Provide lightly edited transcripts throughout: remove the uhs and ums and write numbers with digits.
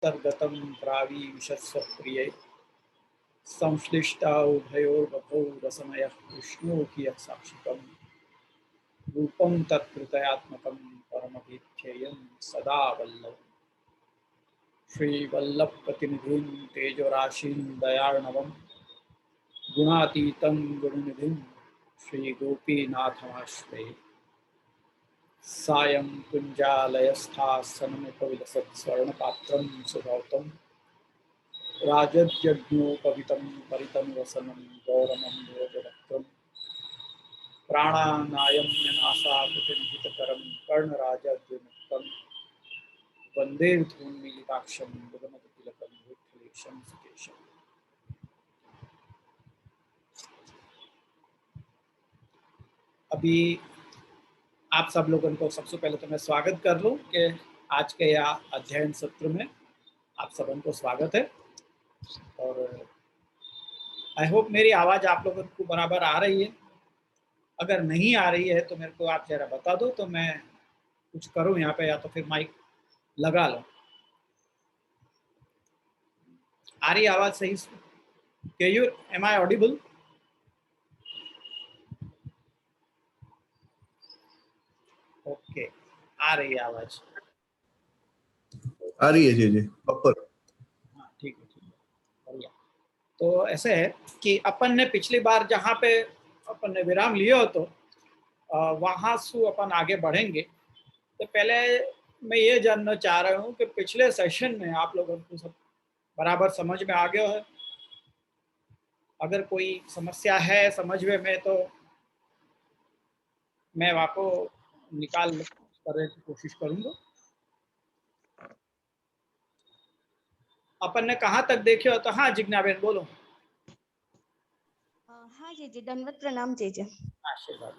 अंतर्गतं प्रावीशस्व प्रिये संश्लिष्टा उभयोर्वपौ रसमयः कृष्णो हि यः साक्षिकम् रूपं तत्कृतयात्मकं परमभिध्येयं सदा वल्लभम् श्रीवल्लभप्रतिनिधिं तेजोराशिं दयार्णवं गुणातीतं गुणनिधिं श्रीगोपीनाथमाश्रये सायं कुञ्जालयस्थासनमुपविलसत्स्वर्णपात्रं सुभौतं राजज्ञोपवितं परितनुवसनं गौरमं भोजरक्तं प्राणानायम्यनासाकृतिनिहितकरं कर्णराजाद्युमुक्तं वन्दे विधून्मीलिताक्षं बुधमतिलकं विठ्ठलेशं सुकेशम्। अभी आप सब लोगों को सबसे पहले तो मैं स्वागत कर लूं कि आज के या अध्ययन सत्र में आप सबों को स्वागत है और आई होप मेरी आवाज़ आप लोगों को बराबर आ रही है। अगर नहीं आ रही है तो मेरे को आप जरा बता दो तो मैं कुछ करूं यहाँ पे, या तो फिर माइक लगा लो। आ रही आवाज़ सही से? Am I audible? ओके, आ रही है आवाज़? आ रही है जी जी प्रॉपर। हाँ ठीक है बढ़िया। तो ऐसे है कि अपन ने पिछली बार जहाँ पे अपन ने विराम लिया हो तो वहाँ से अपन आगे बढ़ेंगे। तो पहले मैं ये जानना चाह रहा हूँ कि पिछले सेशन में आप लोगों को सब बराबर समझ में आ गया है? अगर कोई समस्या है समझ में तो मैं आपको निकाल करने की कोशिश करूँगा। अपन ने कहाँ तक देखे हो? तो हाँ जिज्ञा बहन बोलो। हाँ जी दंडवत प्रणाम जी। आशीर्वाद।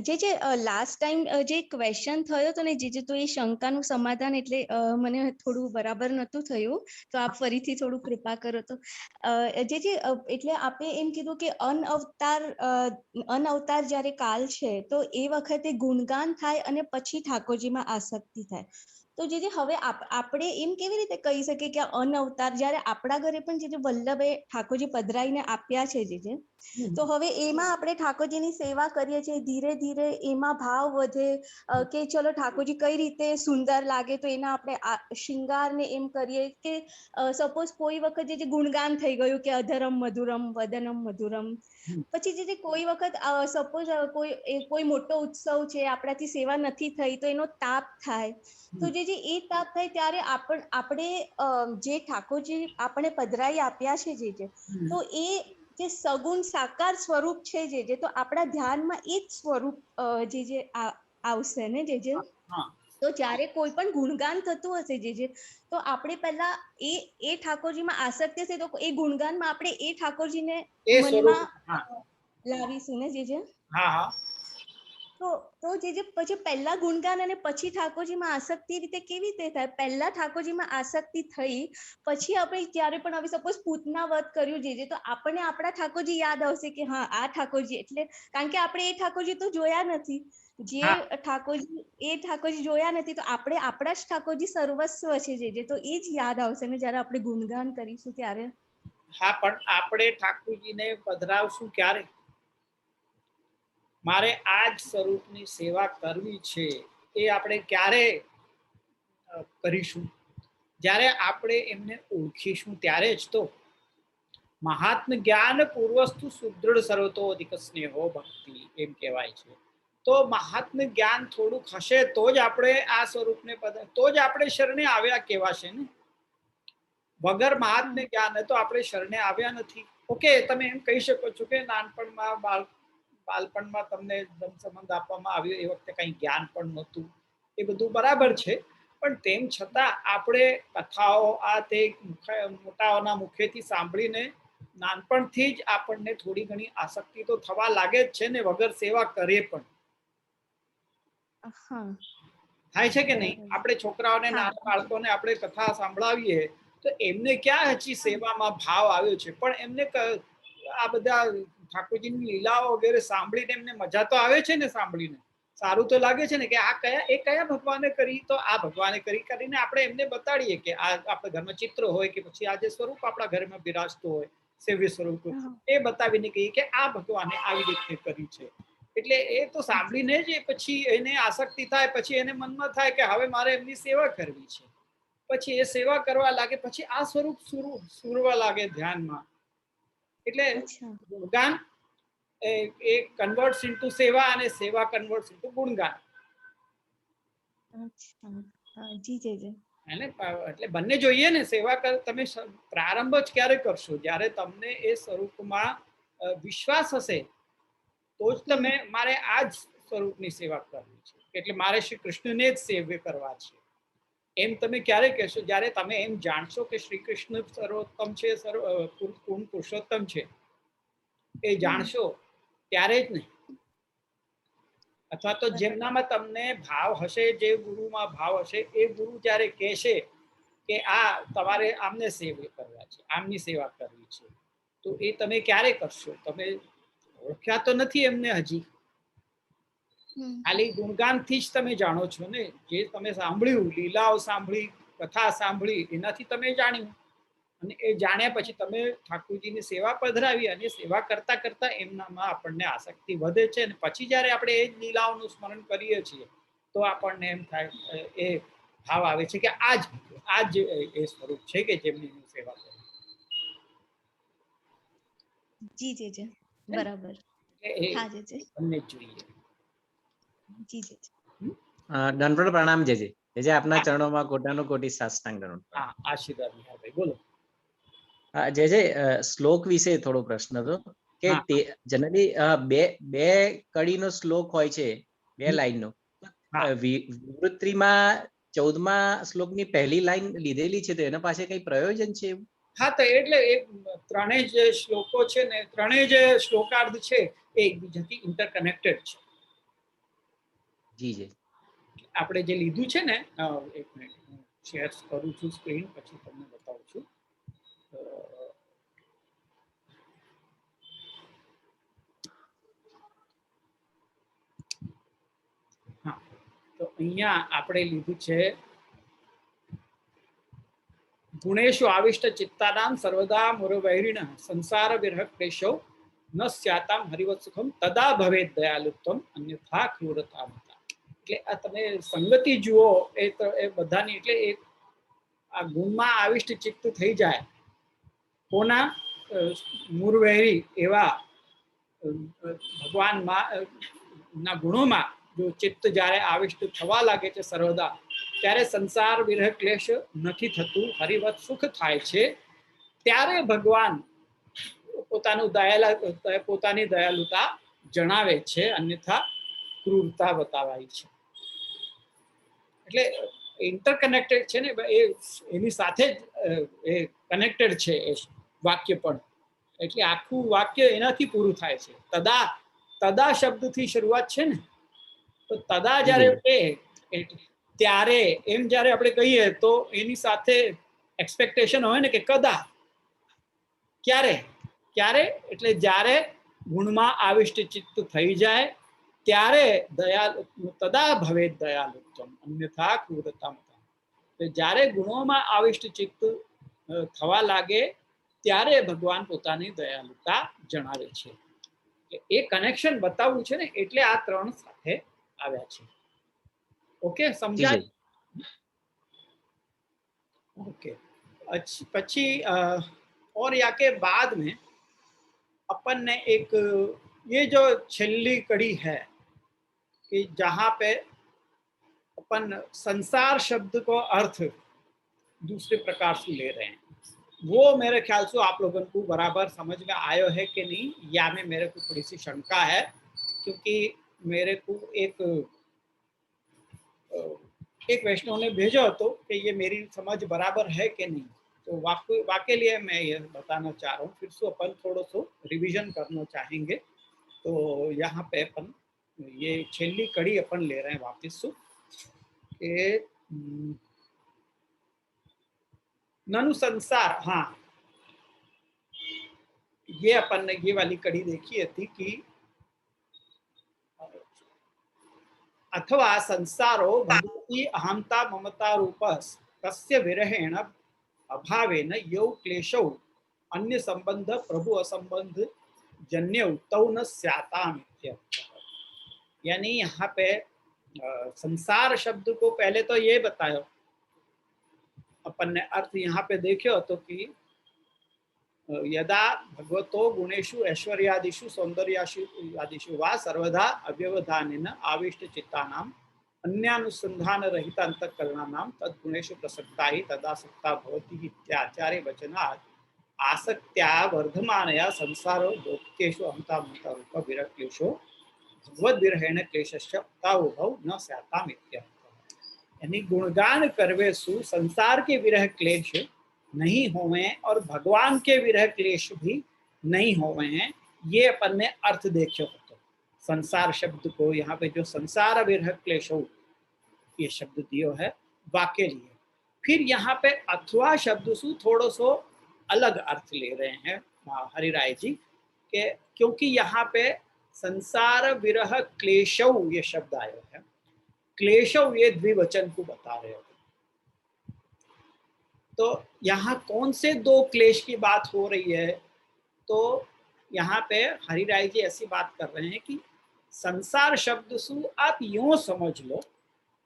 જે લાસ્ટ ટાઈમ જે ક્વેશ્ચન થયો હતો ને જે તો એ શંકાનું સમાધાન એટલે મને થોડું બરાબર નહોતું થયું, તો આપ ફરીથી થોડું કૃપા કરો તો જે એટલે આપે એમ કીધું કે અનઅવતાર જ્યારે કાલ છે તો એ વખતે ગુણગાન થાય અને પછી ઠાકોરજીમાં આસક્તિ થાય। તો જે હવે આપણે એમ કેવી રીતે કહી શકીએ કે અનઅવતાર જ્યારે આપણા ઘરે પણ જે વલ્લભે ઠાકોરજી પધરાઈને આપ્યા છે જે તો હવે એમાં આપણે ઠાકોરજીની સેવા કરીએ છીએ, ધીરે ધીરે એમાં ભાવ વધે કે ચલો ઠાકોરજી કઈ રીતે સુંદર લાગે તો એના આપણે શૃંગારને એમ કરીએ કે સપોઝ કોઈ વખત જે ગુણગાન થઈ ગયું કે અધરમ મધુરમ વદનમ મધુરમ, પછી જે કોઈ વખત સપોઝ કોઈ મોટો ઉત્સવ છે આપણાથી સેવા નથી થઈ તો એનો તાપ થાય, તો જે એ તાપ થાય ત્યારે આપણે જે ઠાકોરજી આપણે પધરાઈ આપ્યા છે જે તો એ જે સગુણ સાકાર સ્વરૂપ છે જે તો આપણા ધ્યાનમાં એ જ સ્વરૂપ જે આવશે ને જે તો જ્યારે કોઈ પણ ગુણગાન થતું હશે જે તો આપણે પહેલા એ ઠાકોરજીમાં આસક્તિ હશે તો એ ગુણગાનમાં આપણે એ ઠાકોરજીને મનમાં લાવીશું ને જે તો જે પછી પહેલા ગુણગાન અને પછી ઠાકોરજીમાં આસક્તિ રીતે કેવી રીતે થાય? પહેલા ઠાકોરજીમાં આસક્તિ થઈ પછી આપણે જ્યારે પણ હવે સપોઝ પૂતના વધ કર્યું જે તો આપણને આપણા ઠાકોરજી યાદ આવશે કે હા આ ઠાકોરજી, એટલે કારણ કે આપણે એ ઠાકોરજી તો જોયા નથી, જે ઠાકોરજી જોયા નથી તો આપણે આપણા જ ઠાકોરજી સર્વસ્વ છે જે તો એ જ યાદ આવશે ને જ્યારે આપણે ગુણગાન કરીશું ત્યારે। હા પણ આપણે ઠાકોરજીને પધરાવશું ક્યારે? મારે આ જ સ્વરૂપની સેવા કરવી છે એ આપણે ક્યારે કરીશું? જ્યારે આપણે એમને ઓળખીશું ત્યારે જ તો। મહાત્મ જ્ઞાન પૂર્વસ્તુ સુદૃઢ સર્વતો અધિક સ્નેહો ભક્તિ એમ કહેવાય છે। તો મહાત્મ જ્ઞાન થોડુંક હશે તો જ આપણે આ સ્વરૂપને તો જ આપણે શરણે આવ્યા કહેવાશે ને। વગર મહાત્મ જ્ઞાન તો આપણે શરણે આવ્યા નથી। ઓકે, તમે એમ કહી શકો છો કે નાનપણમાં બાળપણમાં તમને સંબંધ આપવામાં આવ્યો એ વખતે કંઈ જ્ઞાન પણ નહોતું, એ બધું બરાબર છે, પણ તેમ છતાં આપણે કથાઓ આ તે મોટાઓના મુખેથી સાંભળીને નાનપણથી જ આપણને થોડી ઘણી આસક્તિ તો થવા લાગે જ છે ને, વગર સેવા કરીએ પણ થાય છે કે નહીં? આપણે છોકરાઓને નાના બાળકોને આપણે કથા સાંભળાવીએ તો એમને ક્યાં હજી સેવામાં ભાવ આવ્યો છે, પણ એમને આ બધા ઠાકોરજીની લીલાઓ વગેરે સાંભળીને એમને મજા તો આવે છે ને, સારું તો લાગે છે ને કે આ કયા ભગવાને કરી, તો આ ભગવાને કરીને આપણે એમને બતાડીએ કે આ આપણા ઘરમાં ચિત્ર હોય કે પછી આ જે સ્વરૂપ આપણા ઘરમાં બિરાજતું હોય સેવ્ય સ્વરૂપ, એ બતાવીને કહીએ કે આ ભગવાને આવી રીતે કરી છે. એટલે એ તો સાંભળીને જ પછી એને આસક્તિ થાય, પછી એને મનમાં થાય કે હવે મારે એમની સેવા કરવી છે. પછી એ સેવા કરવા લાગે, પછી આ સ્વરૂપ સુરવા લાગે ધ્યાનમાં. એટલે ગુણગાન એ કન્વર્ટ્સ ઇન્ટુ સેવા અને સેવા કન્વર્ટ્સ ઇન્ટુ ગુણગાન. એટલે બંને જોઈએ ને. સેવા તમે પ્રારંભ જ ક્યારે કરશો? જ્યારે તમને એ સ્વરૂપમાં વિશ્વાસ હશે તો જ તમે મારે આ જ સ્વરૂપની સેવા કરવી છે, એટલે મારે શ્રી કૃષ્ણને જ સેવ્ય કરવા છે, એમ તમે ક્યારે કહેશો? જ્યારે તમે એમ જાણશો કે શ્રી કૃષ્ણ સર્વોત્તમ છે, પૂર્ણ પુરુષોત્તમ છે, એ જાણશો ત્યારે જ ને. અથવા તો જેમનામાં તમને ભાવ હશે, જે ગુરુમાં ભાવ હશે, એ ગુરુ જ્યારે કહેશે કે આ તમારે આમને સેવા કરવા છે, આમની સેવા કરવી છે, તો એ તમે ક્યારે કરશો? તમે ઓળખ્યા તો નથી એમને હજી, ખાલી ગુણગાનથી જ તમે જાણો છો ને. જે તમે સાંભળ્યું, લીલાઓ સાંભળી, કથા સાંભળી, એનાથી તમે જાણ્યું, અને એ જાણ્યા પછી તમે ઠાકોરજીની સેવા પધરાવી, અને સેવા કરતા કરતા એમનામાં આપણને આસક્તિ વધે છે. અને પછી જ્યારે આપણે એ જ લીલાઓનું સ્મરણ કરીએ છીએ તો આપણને એમ થાય, એ ભાવ આવે છે કે આ જ એ સ્વરૂપ છે કે જેમની હું સેવા કરું. જી જી જી, બરાબર. હા જી જી, તમને જોઈએ. જી જી. દંડવત પ્રણામ જેજે. જેજે આપના ચરણોમાં કોટાનો કોટી સાષ્ટાંગ દંડવત. હા, આશીર્વાદ નિહાળભાઈ, બોલો. જેજે શ્લોક વિશે થોડો પ્રશ્ન હતો કે તે જનરલી બે કડીનો શ્લોક હોય છે, 2 લાઈનનો. વિવૃત્તિમાં 14મા શ્લોકની પહેલી લાઈન લીધેલી છે, તો એના પાસે કઈ પ્રયોજન છે? હા, તો એટલે એ ત્રણેય જે શ્લોકો છે ને, ત્રણેય જે શ્લોકાર્ધ છે એ એકબીજાથી ઇન્ટરકનેક્ટેડ છે. જી જી, આપણે જે લીધું છે ને, એક મિનિટ હું શેર કરું છું સ્ક્રીન, પછી તમને બતાવું છું. હા, તો અહીંયા આપણે લીધું છે ગુણેશુ આવિષ્ટ ચિત્તાનામ સર્વદા મુરવૈરિણ સંસાર વિરહ ક્લેશો ન સ્યાતામ હરિવત સુખમ તદા ભવેત દયાલુત્તમ અન્યથા ક્રૂરતા. એટલે આ તમે સંગતિ જુઓ એ બધાની. એટલે એ આ ગુણમાં આવિષ્ટ ચિત્ત થઈ જાય કોના? મુરવૈરી એવા ભગવાનમાં ના ગુણોમાં જો ચિત્ત જ્યારે આવિષ્ટ થવા લાગે છે સર્વદા, ત્યારે સંસાર વિરહ ક્લેશ નથી થતું, હરિવત સુખ થાય છે. ત્યારે ભગવાન પોતાની દયાલુતા જણાવે છે, અન્યથા ક્રૂરતા બતાવાય છે. એટલે ઇન્ટરકનેક્ટેડ છે ને, એની સાથે જ એ કનેક્ટેડ છે એ વાક્ય પણ. એટલે આખું વાક્ય એનાથી પૂરું થાય છે. તદા શબ્દથી શરૂઆત છે ને, તો તદા જ્યારે ત્યારે એમ જ્યારે આપણે કહીએ તો એની સાથે એક્સપેક્ટેશન હોય ને કે કદા, ક્યારે એટલે જ્યારે ગુણમાં આવિષ્ટ ચિત્ત થઈ જાય ત્યારે તદા ભવે દયાલુત્તમ અન્યથા ક્રૂરતા. જ્યારે ગુણોમાં આવિષ્ટ ચિત્ત થવા લાગે ત્યારે ભગવાન પોતાની દયાલુતા જણાવે છે. એ કનેક્શન બતાવવું છે ને, એટલે આ ત્રણ સાથે આવ્યા છે. ओके, समझा? ओके, પછી और या के बाद में अपन ने एक ये जो छेल्ली कड़ी है कि जहाँ पे अपन संसार शब्द को अर्थ दूसरे प्रकार से ले रहे हैं, वो मेरे ख्याल से आप लोगों को बराबर समझ में आयो है कि नहीं, या में मेरे को थोड़ी सी शंका है, क्योंकि मेरे को एक वैष्णव ने भेजा तो कि ये मेरी समझ बराबर है कि नहीं, तो वाकई लिए मैं ये बताना चाह रहा हूँ. फिर से अपन थोड़ा सो रिवीजन करना चाहेंगे. तो यहाँ पे अपन ये छेल्ली कड़ी अपन ले रहे हैं वापस से कि ननु संसार. हाँ, ये अपन ने ये वाली कड़ी देखी थी कि अथवा संसारो भगवती अहंता ममता रूपस तस्य विरहेण अभावेन यौ क्लेशौ अन्य संबंध प्रभु असंबंध जन्य तौ न स्याताम इत्यर्थः। यानी यहाँ पे संसार शब्द को पहले तो ये बतायो अपन ने अर्थ यहाँ पे देखो तो कि यदा भगवतो गुणेषु ऐश्वर्यादिषु सौंदर्यादिषु वा सर्वदा अव्यवधानेन आविष्ट चित्तानां अन्यानुसंधान रहित अंतःकरणानां तद्गुणेषु प्रसक्ता ही तदासक्ता भवति इत्याचार्य वचनात् आसक्त्या वर्धमानया संसारो लौकिकेषु अहंता ममता रूप विरक्लेशो भगवद विरहेण क्लेशस्य तावुभौ न स्याताम इत्यर्थः। यानी गुणगान करवे सु संसार के विरह क्लेश नहीं होवे और भगवान के विरह क्लेश भी नहीं होवे हैं, ये अपन ने अर्थ देखो। तो संसार शब्द को यहाँ पे जो संसार विरह क्लेश हो ये शब्द दियो है वाक्य लिए। फिर यहाँ पे अथवा शब्द सु थोड़ो सो अलग अर्थ ले रहे हैं हरिराय जी के, क्योंकि यहाँ पे संसार विरह क्लेशौ ये शब्द आयो है, क्लेशौ ये द्विवचन को बता रहे हो। तो यहाँ कौन से दो क्लेश की बात हो रही है, तो यहाँ पे हरिराय जी ऐसी बात कर रहे हैं कि संसार शब्द सु आप यूं समझ लो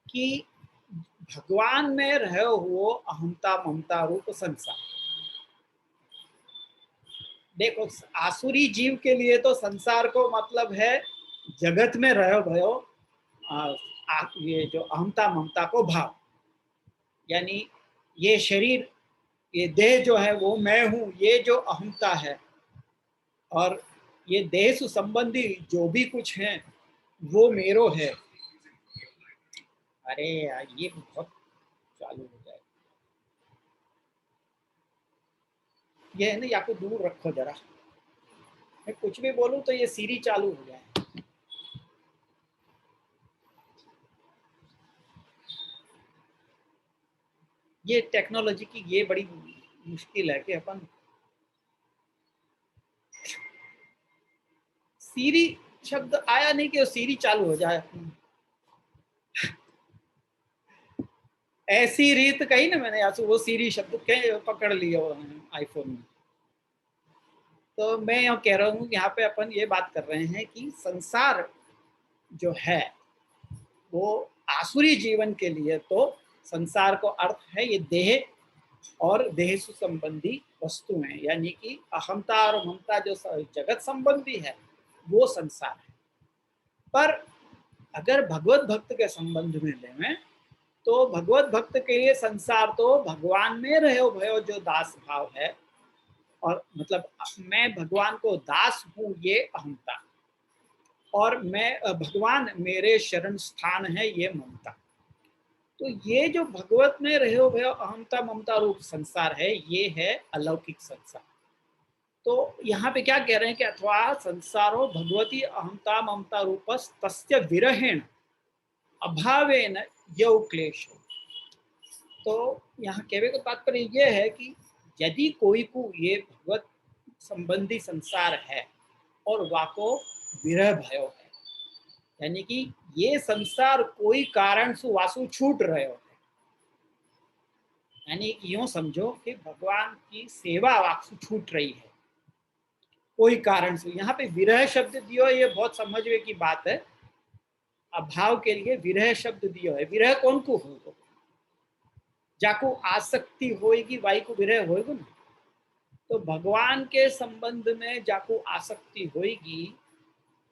कि भगवान में रहे हुए अहंता ममता रूप संसार। देखो आसुरी जीव के लिए तो संसार को मतलब है जगत में रहो भयो ये जो अहंता ममता को भाव, यानी ये शरीर ये देह जो है वो मैं हूं, ये जो अहंता है, और ये देह से संबंधी जो भी कुछ है वो मेरो है। अरे यार ये बहुत चालू हो जाए, ये है ना, या को दूर रखो जरा, मैं कुछ भी बोलूं तो ये सीरी चालू हो जाए। ये टेक्नोलॉजी की ये बड़ी मुश्किल है कि अपन सीरी शब्द आया नहीं कि सीरी चालू हो जाए। ऐसी रीत कही ना मैंने, यासु वो सीरी शब्द के पकड़ लिया आईफोन में। तो मैं यहाँ कह रहा हूँ यहाँ पे अपन ये बात कर रहे हैं कि संसार जो है वो आसुरी जीवन के लिए तो संसार को अर्थ है ये देह और देह से संबंधी वस्तुएं, यानी कि अहंता और ममता जो जगत संबंधी है वो संसार है। पर अगर भगवत भक्त के संबंध में लें तो भगवत भक्त के लिए संसार तो भगवान में रहो भयो जो दास भाव है, और मतलब मैं भगवान को दास हूं ये अहंता, और मैं भगवान मेरे शरण स्थान है ये ममता। तो ये जो भगवत में रहो भयो अहंता ममता रूप संसार है ये है अलौकिक संसार। तो यहाँ पे क्या कह रहे हैं कि अथवा संसारो भगवती अहंता ममता रूपस तस्य विरहेण अभावेन यौ क्लेश। तो यहाँ कहने का तात्पर्य यह है कि यदि कोई को ये भगवत संबंधी संसार है और वाको विरह भयो है, यानी कि ये संसार कोई कारण से वासु छूट रहे हो है, यानी यूं समझो कि भगवान की सेवा वासु छूट रही है कोई कारण से। यहाँ पे विरह शब्द दियो ये बहुत समझने की बात है, अभाव के लिए विरह शब्द दियो है। विरह कौन को होगा, जाको आसक्ति होएगी वाई को विरह होएगा ना। तो भगवान के संबंध में जाको आसक्ति होएगी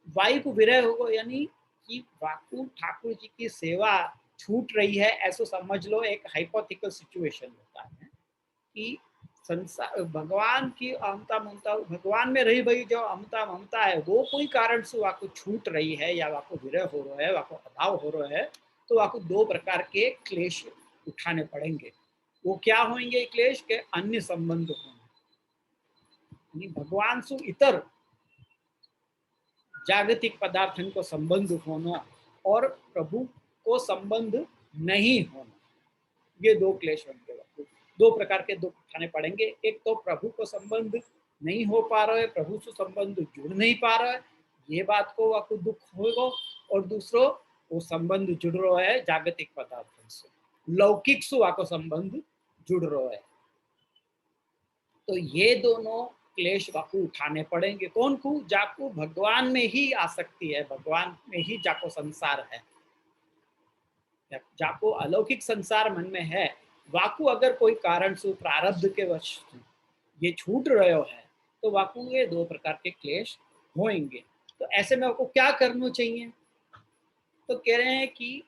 वाई को विरह होगा, यानी कि वाकु ठाकुर जी की सेवा छूट रही है ऐसा समझ लो। एक हाइपोथेटिकल सिचुएशन होता है कि संसार भगवान की अहंता ममता, भगवान में रही भाई जो अहंता ममता है वो कोई कारण से वाको छूट रही है या वाको विरह हो रहा है, वाको अभाव हो रहा है, तो वाको दो प्रकार के क्लेश उठाने पड़ेंगे। वो क्या होंगे क्लेश के, अन्य संबंध होंगे, भगवान से इतर जागतिक पदार्थन को संबंध होना और प्रभु को संबंध नहीं होना, ये दो क्लेश होंगे। दो प्रकार के दुख उठाने पड़ेंगे। एक तो प्रभु को संबंध नहीं हो पा रहा है, प्रभु से संबंध जुड़ नहीं पा रहा है, ये बात को वाको दुख होगा। और दूसरो वो संबंध जुड़ रो है जागतिक पदार्थों से, लौकिक सु आको संबंध जुड़ रो है। तो ये दोनों क्लेश वाकू उठाने पड़ेंगे। कौन को? जाको भगवान में ही आसक्ति है, भगवान में ही जाको संसार है, जाको अलौकिक संसार मन में है, वाकू अगर कोई कारण से प्रारब्ध के वश ये छूट रहे है तो वाकू ये दो प्रकार के क्लेश होंगे। तो ऐसे में आपको क्या करना चाहिए? तो कह रहे हैं कि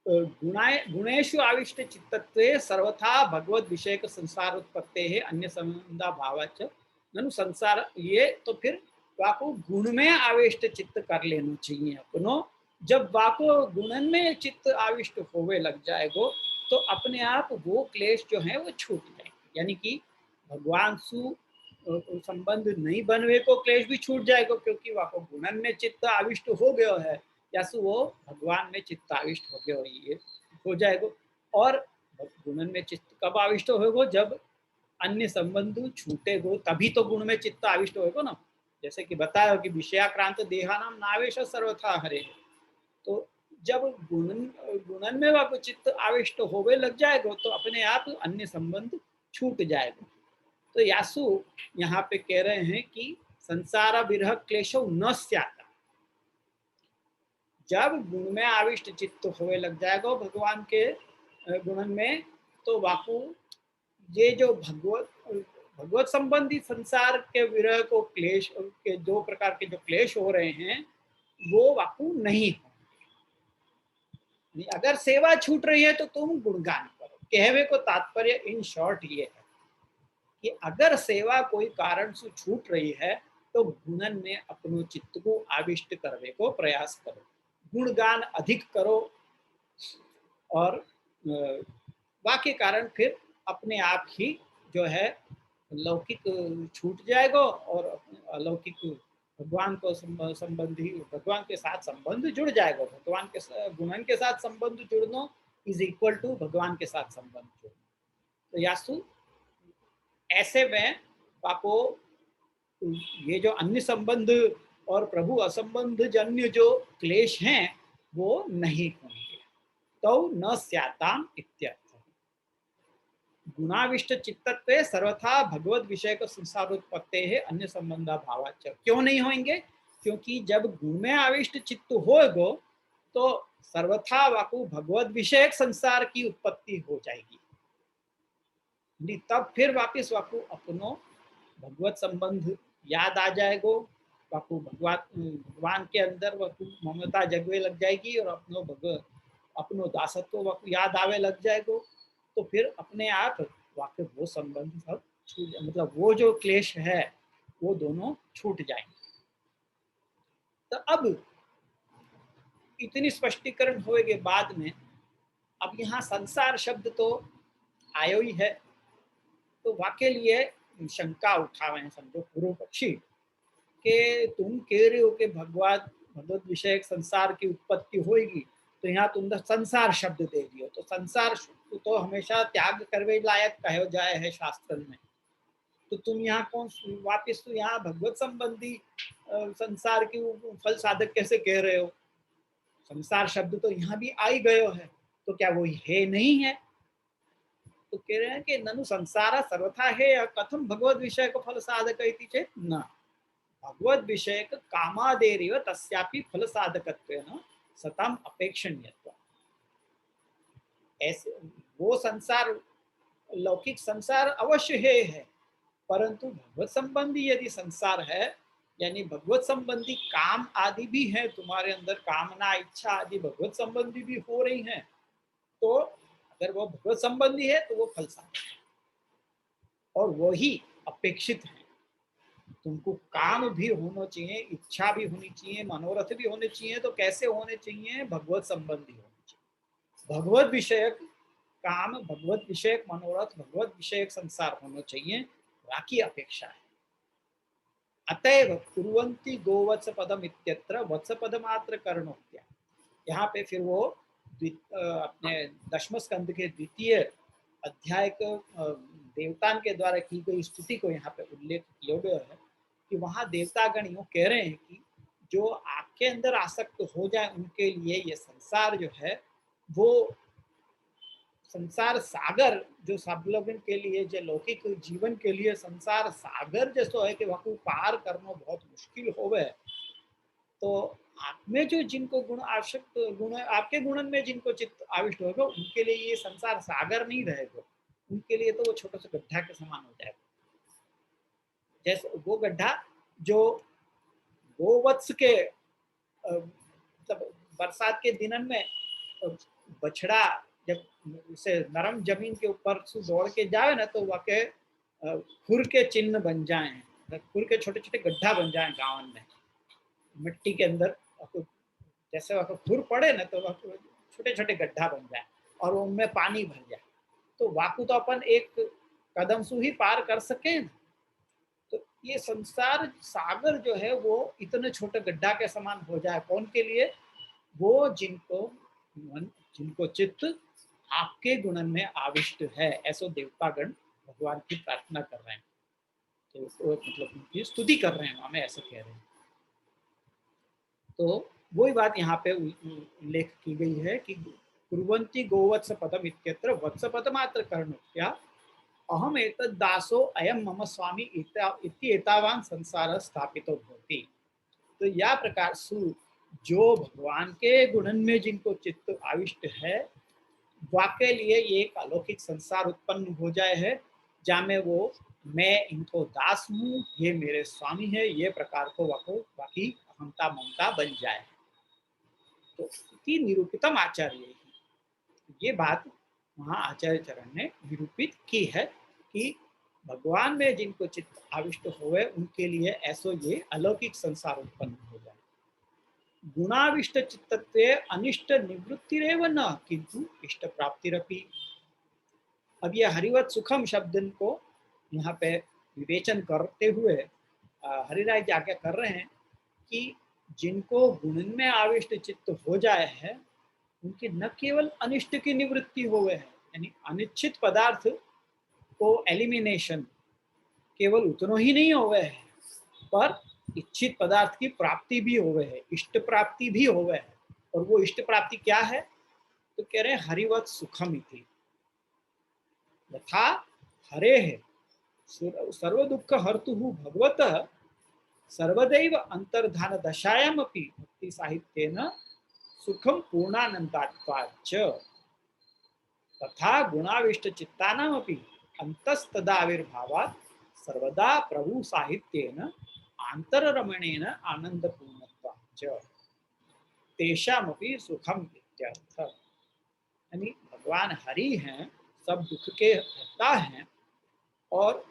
गुणेशु आविष्ट चित्तत्वे सर्वथा भगवत विषयक संसार उत्पत्ते है अन्य संबंधा भावाच ननु संसार। ये तो फिर वाको गुण में आविष्ट चित्त कर लेना चाहिए अपनो। जब वाको गुणन में चित्त आविष्ट होवे लग जाएगो तो अपने आप वो क्लेश जो है वो छूट जाएंगे। यानी कि भगवान सु संबंध नहीं बनवे को क्लेश भी छूट जाएगा, क्योंकि वाको गुणन में चित्त आविष्ट हो गया है, या सु वो भगवान में चित्त आविष्ट हो गया ये हो जाएगा। और गुणन में चित्त कब आविष्ट होगा? जब अन्य संबंध छूटेगो तभी तो गुण में चित्त आविष्ट होगा ना। जैसे कि बताया कि विषयाक्रांत देहानाम नावेश सर्वथा हरे। तो जब गुणन में वाको चित्त आविष्ट होवे लग जाएगा तो अपने आप अन्य संबंध छूट जाएगा। तो यासु यहाँ पे कह रहे हैं कि संसार विरह क्लेशो न स्यात्। जब गुण में आविष्ट चित्त होवे लग जाएगा भगवान के गुणन में, तो वाकु ये जो भगवत संबंधी संसार के विरह को क्लेश के दो प्रकार के जो क्लेश हो रहे हैं वो वाकु नहीं हो। अगर सेवा छूट रही है तो तुम गुणगान करो। कहवे को तात्पर्य इन शॉर्ट ये है कि अगर सेवा कोई कारण से छूट रही है तो गुणन में अपनो चित्त को आविष्ट करने को प्रयास करो, गुणगान अधिक करो, और वाक्य कारण फिर अपने आप ही जो है लौकिक छूट जाएगा और अलौकिक भगवान को संबंधी भगवान के साथ संबंध जुड़ जाएगा। भगवान के गुणन के साथ संबंध जुड़ना इज इक्वल टू भगवान के साथ संबंध जुड़ना। तो यासु ऐसे में आपको ये जो अन्य संबंध और प्रभु असंबंध जन्य जो क्लेश हैं वो नहीं होंगे। तो न स्याताम इत्यर्थ। गुणाविष्ट चित्तत्वे सर्वथा भगवत विषय का संसार उत्पत्ति है अन्य संबंधा भावाच। क्यों नहीं होंगे? क्योंकि जब गुण में आविष्ट चित्त होगो तो सर्वथा वाकु भगवत विषयक संसार की उत्पत्ति हो जाएगी। तब फिर वापिस वाकु अपनो भगवत संबंध याद आ जाएगो, वाकु भगवान के अंदर वाकु ममता जगवे लग जाएगी और अपनो दासत्व वाकु याद आवे लग जाएगो। तो फिर अपने आप वाकई वो संबंध सब छूट, मतलब वो जो क्लेश है वो दोनों छूट जाएंगे। तो अब इतनी स्पष्टीकरण होने के बाद में अब यहाँ संसार शब्द तो आयो ही है, तो वाकई लिए शंका उठावे हैं समझो पूर्व पक्षी के तुम कह रहे हो कि भगवत विषयक संसार की उत्पत्ति होगी, तो यहाँ तुम संसार शब्द दे दियो। तो संसार तो हमेशा त्याग करवे लायक कहो जाए है शास्त्र में, तो तुम यहाँ कौन वापिस तो यहाँ भगवत संबंधी संसार की फल साधक कैसे कह रहे हो? संसार शब्द तो यहाँ भी आ ही गयो है, तो क्या वो है नहीं है? तो कह रहे हैं कि ननु संसार सर्वथा है कथम भगवत विषय को फल साधक इति चेत न भगवत विषय कामादेरिव तस्यापि फल साधकत्वेन सतम अपेक्षणीयत्व। ऐसे वो संसार लौकिक संसार अवश्य है, परंतु भगवत संबंधी यदि संसार है, यानी भगवत संबंधी काम आदि भी है तुम्हारे अंदर, कामना इच्छा आदि भगवत संबंधी भी हो रही हैं, तो अगर वो भगवत संबंधी है तो वो फल साधक है और वही अपेक्षित है। तुमको काम भी होना चाहिए, इच्छा भी होनी चाहिए, मनोरथ भी होने चाहिए। तो कैसे होने चाहिए? भगवत संबंधी होने चाहिए। भगवत विषयक काम, भगवत विषयक मनोरथ, भगवत विषयक संसार होना चाहिए, बाकी अपेक्षा है। अतएव कुर्वन्ति गोवत्स पदम इत्यत्र वत्स पद मात्र कर्णोक्त्या। यहाँ पे फिर वो अपने दशम स्कंद के द्वितीय अध्याय को देवतान के द्वारा की गई स्तुति को यहाँ पे उल्लेख किया गया है कि वहाँ देवतागण यूँ कह रहे हैं कि जो आपके अंदर आसक्त हो जाए उनके लिए ये संसार जो है वो संसार सागर जो सब लोगों के लिए जो लौकिक जीवन के लिए संसार सागर जैसो है कि वहाँ पार करना बहुत मुश्किल होवे। तो आप में जो जिनको गुण आवश्यक गुण आपके गुणन में जिनको चित्त आविष्ट होगा उनके लिए ये संसार सागर नहीं रहेगा, उनके लिए तो वो छोटा सा गड्ढा के समान हो जाएगा। जैसे वो गड्ढा जो गोवत्स के मतलब बरसात के दिनन में बछड़ा जब उसे नरम जमीन के ऊपर से दौड़ के जाए ना तो वह के खुर के चिन्ह बन जाए, खुर के छोटे छोटे गड्ढा बन जाए गाँव में मिट्टी के अंदर। जैसे वह खुर पड़े ना तो वह छोटे छोटे गड्ढा बन जाए और उनमें पानी भर जाए, तो वाकु तो अपन एक कदम से ही पार कर सके ना। तो ये संसार सागर जो है वो इतने छोटे गड्ढा के समान हो जाए कौन के लिए? वो जिनको मन जिनको चित्त आपके गुणन में आविष्ट है, ऐसो देवतागण भगवान की प्रार्थना कर रहे हैं। तो मतलब उनकी स्तुति कर रहे हैं, हमें ऐसा कह रहे हैं। तो वही बात यहाँ पे उल्लेख की गई है कि कुर्वन्ति गोवत्स पदम इत्यत्र वत्स पदमात्र कर्णोक्त्या अहम एतद् दासो अयम मम स्वामी इति एतावान संसार स्थापितो भवति। तो या प्रकार से जो भगवान के गुणन में जिनको चित्त आविष्ट है वाके लिए ये एक अलौकिक संसार उत्पन्न हो जाए है, जहाँ में वो मैं इनको दास हूँ, ये मेरे स्वामी है, ये प्रकार को वाको बाकी अहमता ममता बन जाए। तो की निरूपितम आचार्य, ये बात वहाँ आचार्य चरण ने निरूपित की है कि भगवान में जिनको चित्त आविष्ट होवे उनके लिए ऐसो ये अलौकिक संसार उत्पन्न हो जाए। गुणाविष्ट चित्तत्वे अनिष्ट निवृत्तिरेव न किंतु इष्ट प्राप्तिरपि। अब ये हरिवत सुखम शब्द को यहाँ पे विवेचन करते हुए हरिराय जी आज्ञा कर रहे हैं कि जिनको गुण में आविष्ट चित्त हो जाए है उनकी न केवल अनिष्ट की निवृत्ति हो गए है, यानी अनिश्चित पदार्थ को एलिमिनेशन केवल उतना ही नहीं हो गए है पर इच्छित पदार्थ की प्राप्ति भी हो गए है, इष्ट प्राप्ति भी हो गए है। और वो इष्ट प्राप्ति क्या है? तो कह रहे हैं हरिवत सुखम इति यथा हरे है सर्व दुख हर्तु भगवतः सर्वदैव अंतर्धान दशायाम अपि भक्ति साहित्येन सुखम पूर्णानंदात्वाच्च तथा गुणाविष्ट चित्तानामपि अंतस्तदाविर्भावात् सर्वदा प्रभु साहित्येन आंतररमणेन आनंदपूर्णत्वाच्च तेषामपि सुखम इत्यर्थ। यानी भगवान हरि हैं, सब दुख के हर्ता हैं, और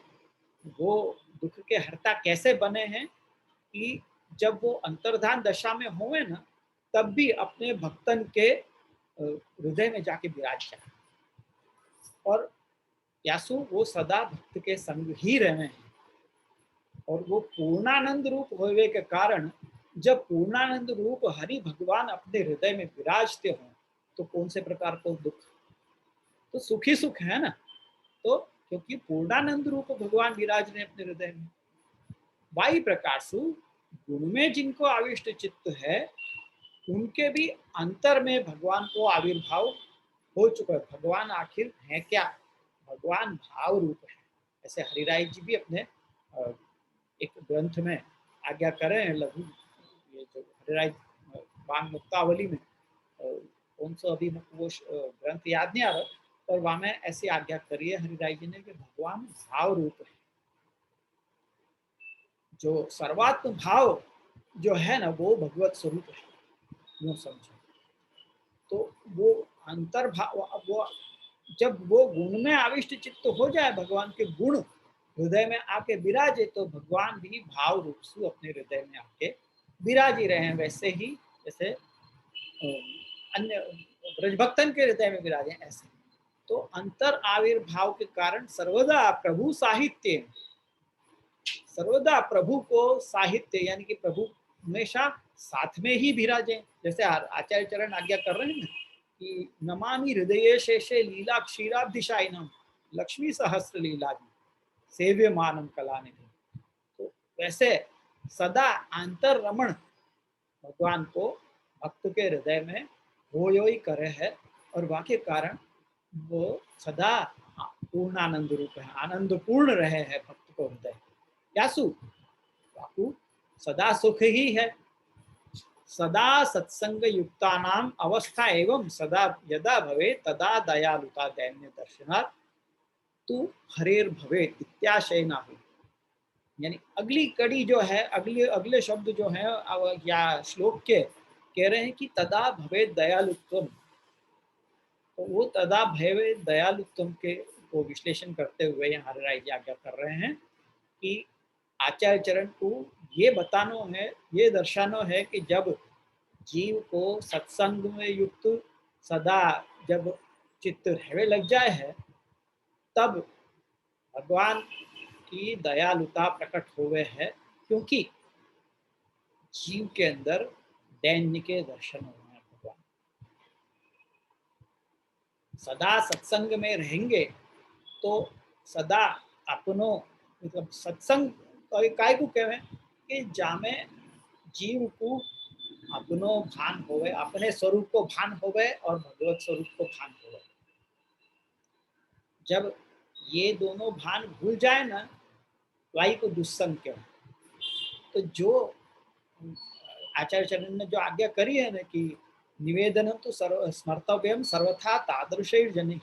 वो दुख के हर्ता कैसे बने हैं कि जब वो अंतर्धान दशा में होवे ना तब भी अपने भक्तन के हृदय में जाके विराज जाए, और यासु वो सदा भक्त के संग ही रहे हैं। और वो पूर्णानंद रूप होने के कारण जब पूर्णानंद रूप हरि भगवान अपने हृदय में विराजते हो तो कौन से प्रकार को दुख, तो सुखी सुख है ना। तो क्योंकि पूर्णानंद रूप भगवान विराज रहे अपने हृदय में, वाही प्रकार से गुण में जिनको आविष्ट चित्त है उनके भी अंतर में भगवान को आविर्भाव हो चुका है। भगवान आखिर है क्या? भगवान भाव रूप है। ऐसे हरिराय जी भी अपने एक ग्रंथ में आज्ञा करें हैं, लघु ये जो हरिराय वांग मुक्तावली में कौन सा अभी वो ग्रंथ याद नहीं आ रहा, पर वहां में ऐसी आज्ञा करी है हरिराय जी ने कि भगवान भाव रूप है। जो सर्वात्म भाव जो है ना वो भगवत स्वरूप है, यूं समझो। तो वो अंतर्भाव वो जब वो गुण में आविष्ट चित्त हो जाए, भगवान के गुण हृदय में आके विराजे तो भगवान भी भाव रूप से अपने हृदय में आके विराज ही रहे हैं। वैसे ही जैसे अन्य ब्रजभक्तन के हृदय में विराजे ऐसे। तो अंतर आविर्भाव के कारण सर्वदा प्रभु साहित्य, सर्वदा प्रभु को साहित्य यानी कि प्रभु हमेशा साथ में ही विराजे। जैसे आचार्य चरण आज्ञा कर रहे हैं ना कि नमामि हृदये शेषे लीला क्षीराब्धिशायिनम लक्ष्मी सहस्र लीला सेव्य मानम कला निधि। तो वैसे सदा अंतर रमण भगवान को भक्त के हृदय में हो ही करे है, और वाक्य कारण वो सदा पूर्ण आनंद रूप है, आनंद पूर्ण रहे है भक्त को हृदय। यासु वाकु सदा सुख ही है। सदा सत्संग युक्ता नाम अवस्था एवं सदा यदा भवे तदा दयालुता दैन्य दर्शनात् तू हरेर भवे इत्याशय ना हो। यानी अगली कड़ी जो है, अगले अगले शब्द जो है या श्लोक के कह रहे हैं कि तदा भवे दयालुत्वम। तो वो तदा भवे दयालुत्वम के को विश्लेषण करते हुए यहाँ हरे राय जी आज्ञा कर रहे हैं कि आचार्य चरण को ये बताना है, ये दर्शाना है कि जब जीव को सत्संग में युक्त सदा जब चित्त रहने लग जाए है, तब भगवान की दयालुता प्रकट हुए है, क्योंकि जीव के अंदर दैन्य के दर्शन हुए हैं। भगवान सदा सत्संग में रहेंगे तो सदा अपनो मतलब सत्संग काय को कहे कि जामे जीव को अपनो भान होवे, अपने स्वरूप को भान होवे और भगवत स्वरूप को भान होवे। जब ये दोनों भान भूल जाए ना, वाई को दुस्संग क्यों। तो जो आचार्य चरण ने जो आज्ञा करी है ना कि निवेदन तो स्मर्तव्यम सर्वथा तादृशी जन,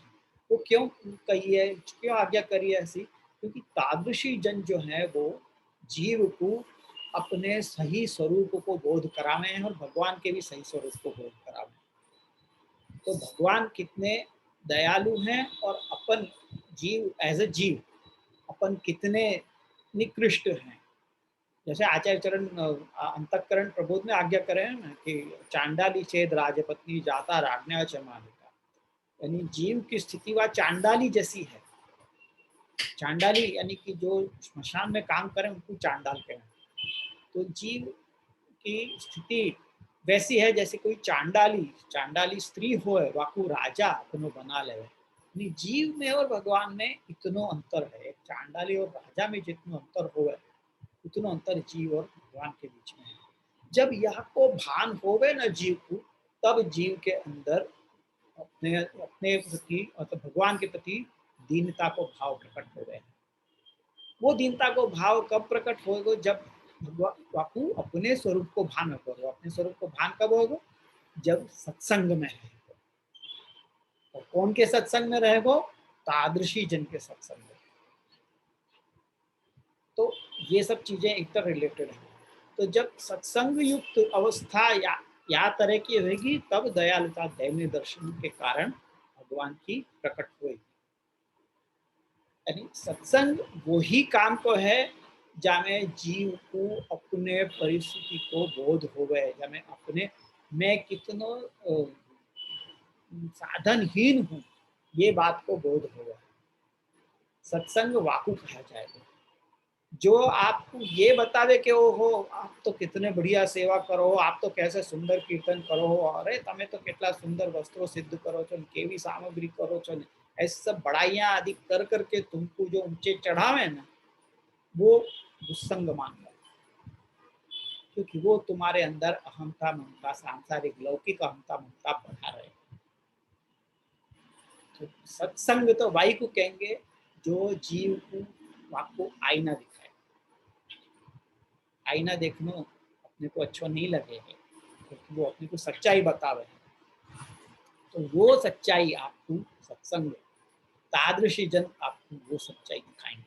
वो क्यों कही है, क्यों आज्ञा करी है ऐसी, क्योंकि तादृशी जन जो है वो जीव को अपने सही स्वरूप को बोध करावे हैं और भगवान के भी सही स्वरूप को बोध करावे हैं। तो भगवान कितने दयालु हैं और अपन जीव एज ए जीव अपन कितने निकृष्ट हैं। जैसे आचार्य चरण अंतःकरण प्रबोध में आज्ञा करे हैं ना कि चांडाली छेद राजपत्नी जाता राज्ञा च मालिका, यानी जीव की स्थिति वह चांडाली जैसी है। चांडाली यानी कि जो श्मशान में काम करें उनको चांडाल कहें। तो जीव की स्थिति वैसी है जैसे कोई चांडाली स्त्री हो, वाकू राजा अपनो बना ले। जीव में और भगवान में इतनो अंतर है, चांडाली और राजा में जितनो अंतर हो उतना अंतर जीव और भगवान के बीच में है। जब यह को भान होवे न जीव को, तब जीव के अंदर अपने अपने प्रति मतलब भगवान के प्रति दीनता को भाव प्रकट हो गए। वो दीनता को भाव कब प्रकट होगा, जब वाकु अपने स्वरूप को भान करो। अपने स्वरूप को भान कब होगा, जब सत्संग में है। और कौन के सत्संग में रहेगो, तादृशी जन के सत्संग में। तो ये सब चीजें इंटर रिलेटेड है। तो जब सत्संग युक्त अवस्था या तरह की होगी, तब दयालुता दैन्य दर्शन के कारण भगवान की प्रकट होगी। यानी सत्संग वो ही काम को है जामे जीव को अपने परिस्थिति को बोध हो गए, जामे अपने मैं कितनो साधनहीन हूँ ये बात को बोध हो गया। सत्संग वाकु कहा जाएगा। जो आपको ये बतावे कि ओ हो आप तो कितने बढ़िया सेवा करो, आप तो कैसे सुंदर कीर्तन करो, अरे तमे तो कितना सुंदर वस्त्रों सिद्ध करो छो, केवी सामग्री करो छो, ऐसे सब बड़ाइयां आदि कर करके तुमको जो ऊंचे चढ़ावे ना, वो दुस्संग मान लो, क्योंकि वो तुम्हारे अंदर अहंता ममता सांसारिक लौकिक अहंता ममता बढ़ा रहे। तो सत्संग तो वाई को कहेंगे जो जीव को आपको आईना दिखाए। आईना देखना अपने को अच्छा नहीं लगेगा, क्योंकि वो अपने को सच्चाई बतावे। तो वो सच्चाई आपको सत्संग तादृशी जन आपको वो सच्चाई दिखाएंगे।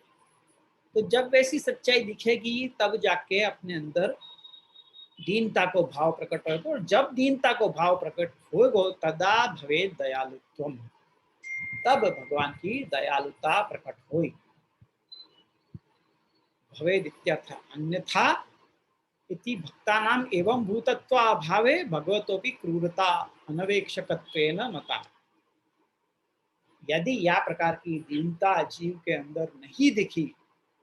तो जब वैसी सच्चाई दिखेगी तब जाके अपने अंदर दीनता को भाव प्रकट होगा, और जब दीनता को भाव प्रकट होगा तदा भवे दयालुत्वम, तब भगवान की दयालुता प्रकट होगी। भवेद इत्यर्थ, अन्यथा इति भक्तानाम एवं भूतत्व अभावे भगवतोपि क्रूरता अनवेक्षकत्वेन मता। यदि या प्रकार की दीनता जीव के अंदर नहीं दिखी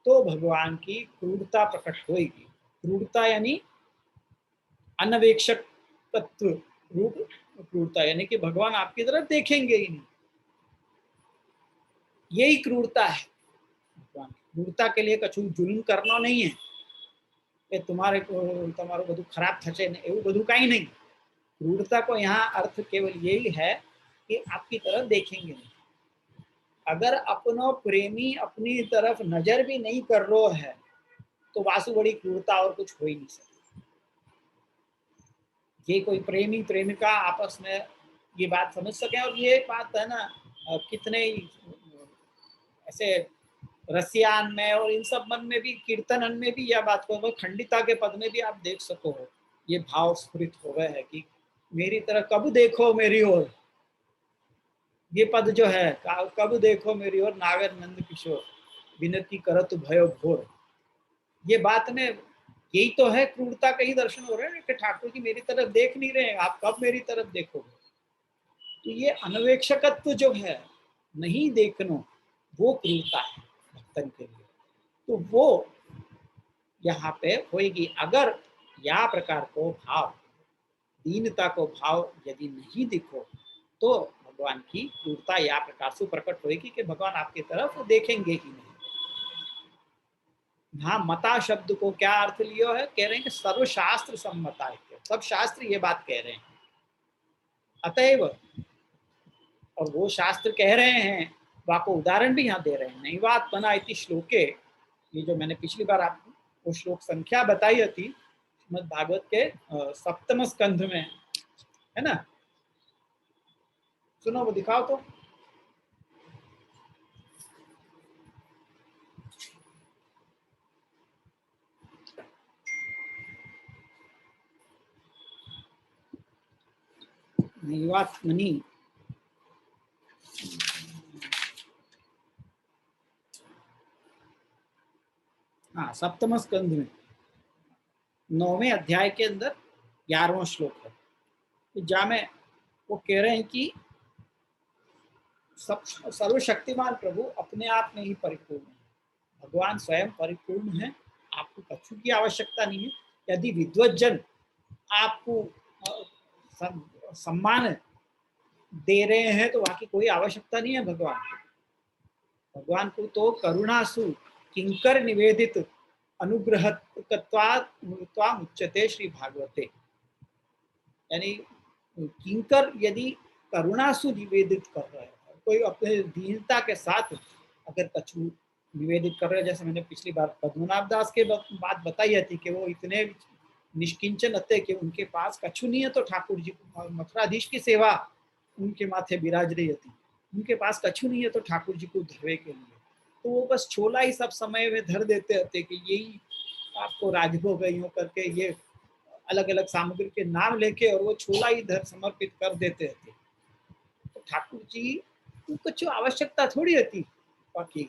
तो भगवान की क्रूरता प्रकट होगी। क्रूरता यानी अनवेक्षकत्व रूप क्रूरता, यानी कि भगवान आपकी तरफ देखेंगे ही नहीं। यही क्रूरता है। भगवान क्रूरता के लिए कछु जुल्म करना नहीं है, કે તમારું બધું ખરાબ થશે ને એવું બધું કાંઈ નહીં. क्रूरता को यहाँ अर्थ केवल यही है कि आपकी तरफ देखेंगे नहीं. अगर अपनो प्रेमी अपनी तरफ नजर भी नहीं कर रो है तो वासु बड़ी क्रूरता और कुछ हो ही नहीं सकती. ये कोई प्रेमी प्रेमिका आपस में ये बात समझ सके. और ये बात है ना कितने ऐसे रसियान में और इन सब मन में भी, कीर्तनन में भी यह बात को, खंडिता के पद में भी आप देख सको हो ये भाव स्फुरित हो गए है कि मेरी तरह कब देखो मेरी ओर. ये पद जो है कब देखो मेरी ओर नागर नंद किशोर विनती करत भयो भोर. ये बात में यही तो है क्रूरता के ही दर्शन हो रहे हैं कि ठाकुर जी मेरी तरफ देख नहीं रहे हैं, आप कब मेरी तरफ देखोगे. तो ये अनवेक्षकत्व जो है, नहीं देखना, वो क्रूरता है भक्तन के लिए. तो वो यहाँ पे होगी. अगर या प्रकार को भाव, दीनता को भाव यदि नहीं दिखो तो भगवान की क्रूरता या प्रकार से प्रकट होगी कि भगवान आपकी तरफ देखेंगे ही नहीं. हाँ, मता शब्द को क्या अर्थ लियो है, कह रहे हैं कि सर्वशास्त्र सम्मता है, सब शास्त्र ये बात कह रहे हैं. अतएव, और वो शास्त्र कह रहे हैं, आपको उदाहरण भी यहाँ दे रहे हैं. नैवात बना इति श्लोके, ये जो मैंने पिछली बार आपको वो श्लोक संख्या बताई थी श्रीमद् भागवत के 7वें स्कंध में, है ना. सुनो, वो दिखाओ तो. नैवात मनी, हाँ, 7वें स्कंध में 9वें अध्याय के अंदर 11वां श्लोक है. जहाँ में वो कह रहे हैं कि सर्वशक्तिमान प्रभु अपने आप में ही परिपूर्ण है. भगवान स्वयं परिपूर्ण है, आपको कछु की आवश्यकता नहीं है. यदि विद्वज्जन आपको सम्मान दे रहे हैं तो वहां की कोई आवश्यकता नहीं है भगवान को. भगवान को तो करुणासु किंकर निवेदित अनुग्रहत्वामुच्यते श्री भागवते. यानी किंकर यदि करुणासु निवेदित कर रहे हैं, कोई अपने दीनता के साथ अगर कछु निवेदित कर रहे हैं, जैसे मैंने पिछली बार पद्मनाभ दास के बात बताई थी कि वो इतने निष्किंचन थे कि उनके पास कछु नहीं है तो ठाकुर जी मथुराधीश की सेवा उनके माथे बिराज रही थी. उनके पास कछु नहीं है तो ठाकुर जी को धरवे के लिए तो वो बस छोला ही सब समय में धर देते थे कि यही आपको राजभोग गई हो करके ये अलग अलग सामग्री के नाम लेके और वो छोला ही धर समर्पित कर देते थे. तो ठाकुर जी को कुछ आवश्यकता थोड़ी होती बाकी,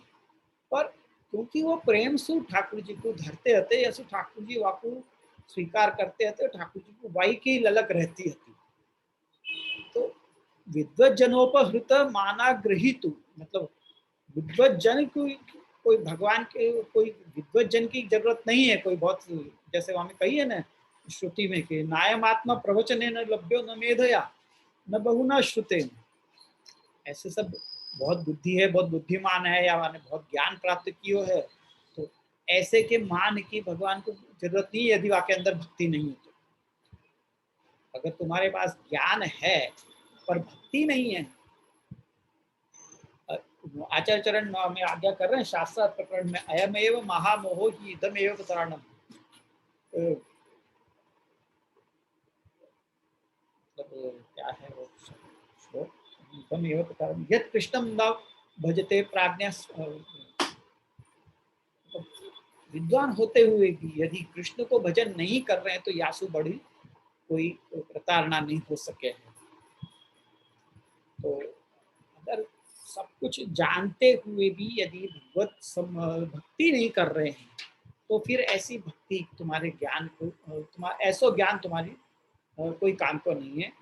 पर क्योंकि वो प्रेम से ठाकुर जी को धरते थे, ऐसे ठाकुर जी वाकू स्वीकार करते थे, ठाकुर जी को वाई की ललक रहती थी. तो विद्वज्जनोपहृत माना ग्रहितु, मतलब विद्वज्जन कोई भगवान के कोई विद्वज्जन की जरूरत नहीं है. कोई बहुत, जैसे वहां में कही है ना श्रुति में कि नायमात्मा प्रवचने न लभ्यो न मेधया न बहुना श्रुते. ऐसे सब बहुत बुद्धि है, बहुत बुद्धिमान है या माने बहुत ज्ञान प्राप्त कियो है, तो ऐसे के मान की भगवान को जरूरत नहीं है यदि आपके अंदर भक्ति नहीं है तो. अगर तुम्हारे पास ज्ञान है पर भक्ति नहीं है, आचार्य चरण में आज्ञा कर रहे हैं शास्त्रार्थ प्रकरण में, अयमेव महामोहो ही इदमेव तरणम. क्या है वो श्लोक, इदमेव तरणम यत् कृष्णम न भजते प्राज्ञा. विद्वान होते हुए भी यदि कृष्ण को भजन नहीं कर रहे हैं तो यासु बड़ी कोई प्रताड़ना नहीं हो सके है. तो अगर सब कुछ जानते हुए भी यदि भगवत भक्ति नहीं कर रहे हैं तो फिर ऐसी भक्ति तुम्हारे ज्ञान को, ऐसा ज्ञान तुम्हारी कोई काम को नहीं है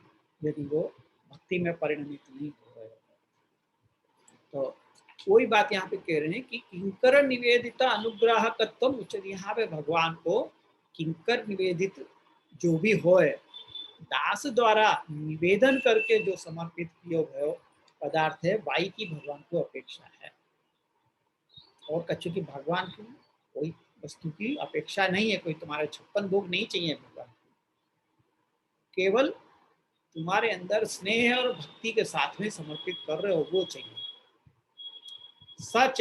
यदि वो भक्ति में परिणमित नहीं हो रहे. तो वही बात यहाँ पे कह रहे हैं कि किंकर निवेदित अनुग्रह तत्व उच्च. यहाँ पे भगवान को किंकर निवेदित जो भी होए, दास द्वारा निवेदन करके जो समर्पित किए हुए पदार्थ है, वाई की भगवान को अपेक्षा है. और कच्छु की भगवान की कोई वस्तु की अपेक्षा नहीं है, कोई तुम्हारे 56 भोग नहीं चाहिए भगवान को। केवल तुम्हारे अंदर स्नेह और भक्ति के साथ में समर्पित कर रहे हो वो चाहिए। सच,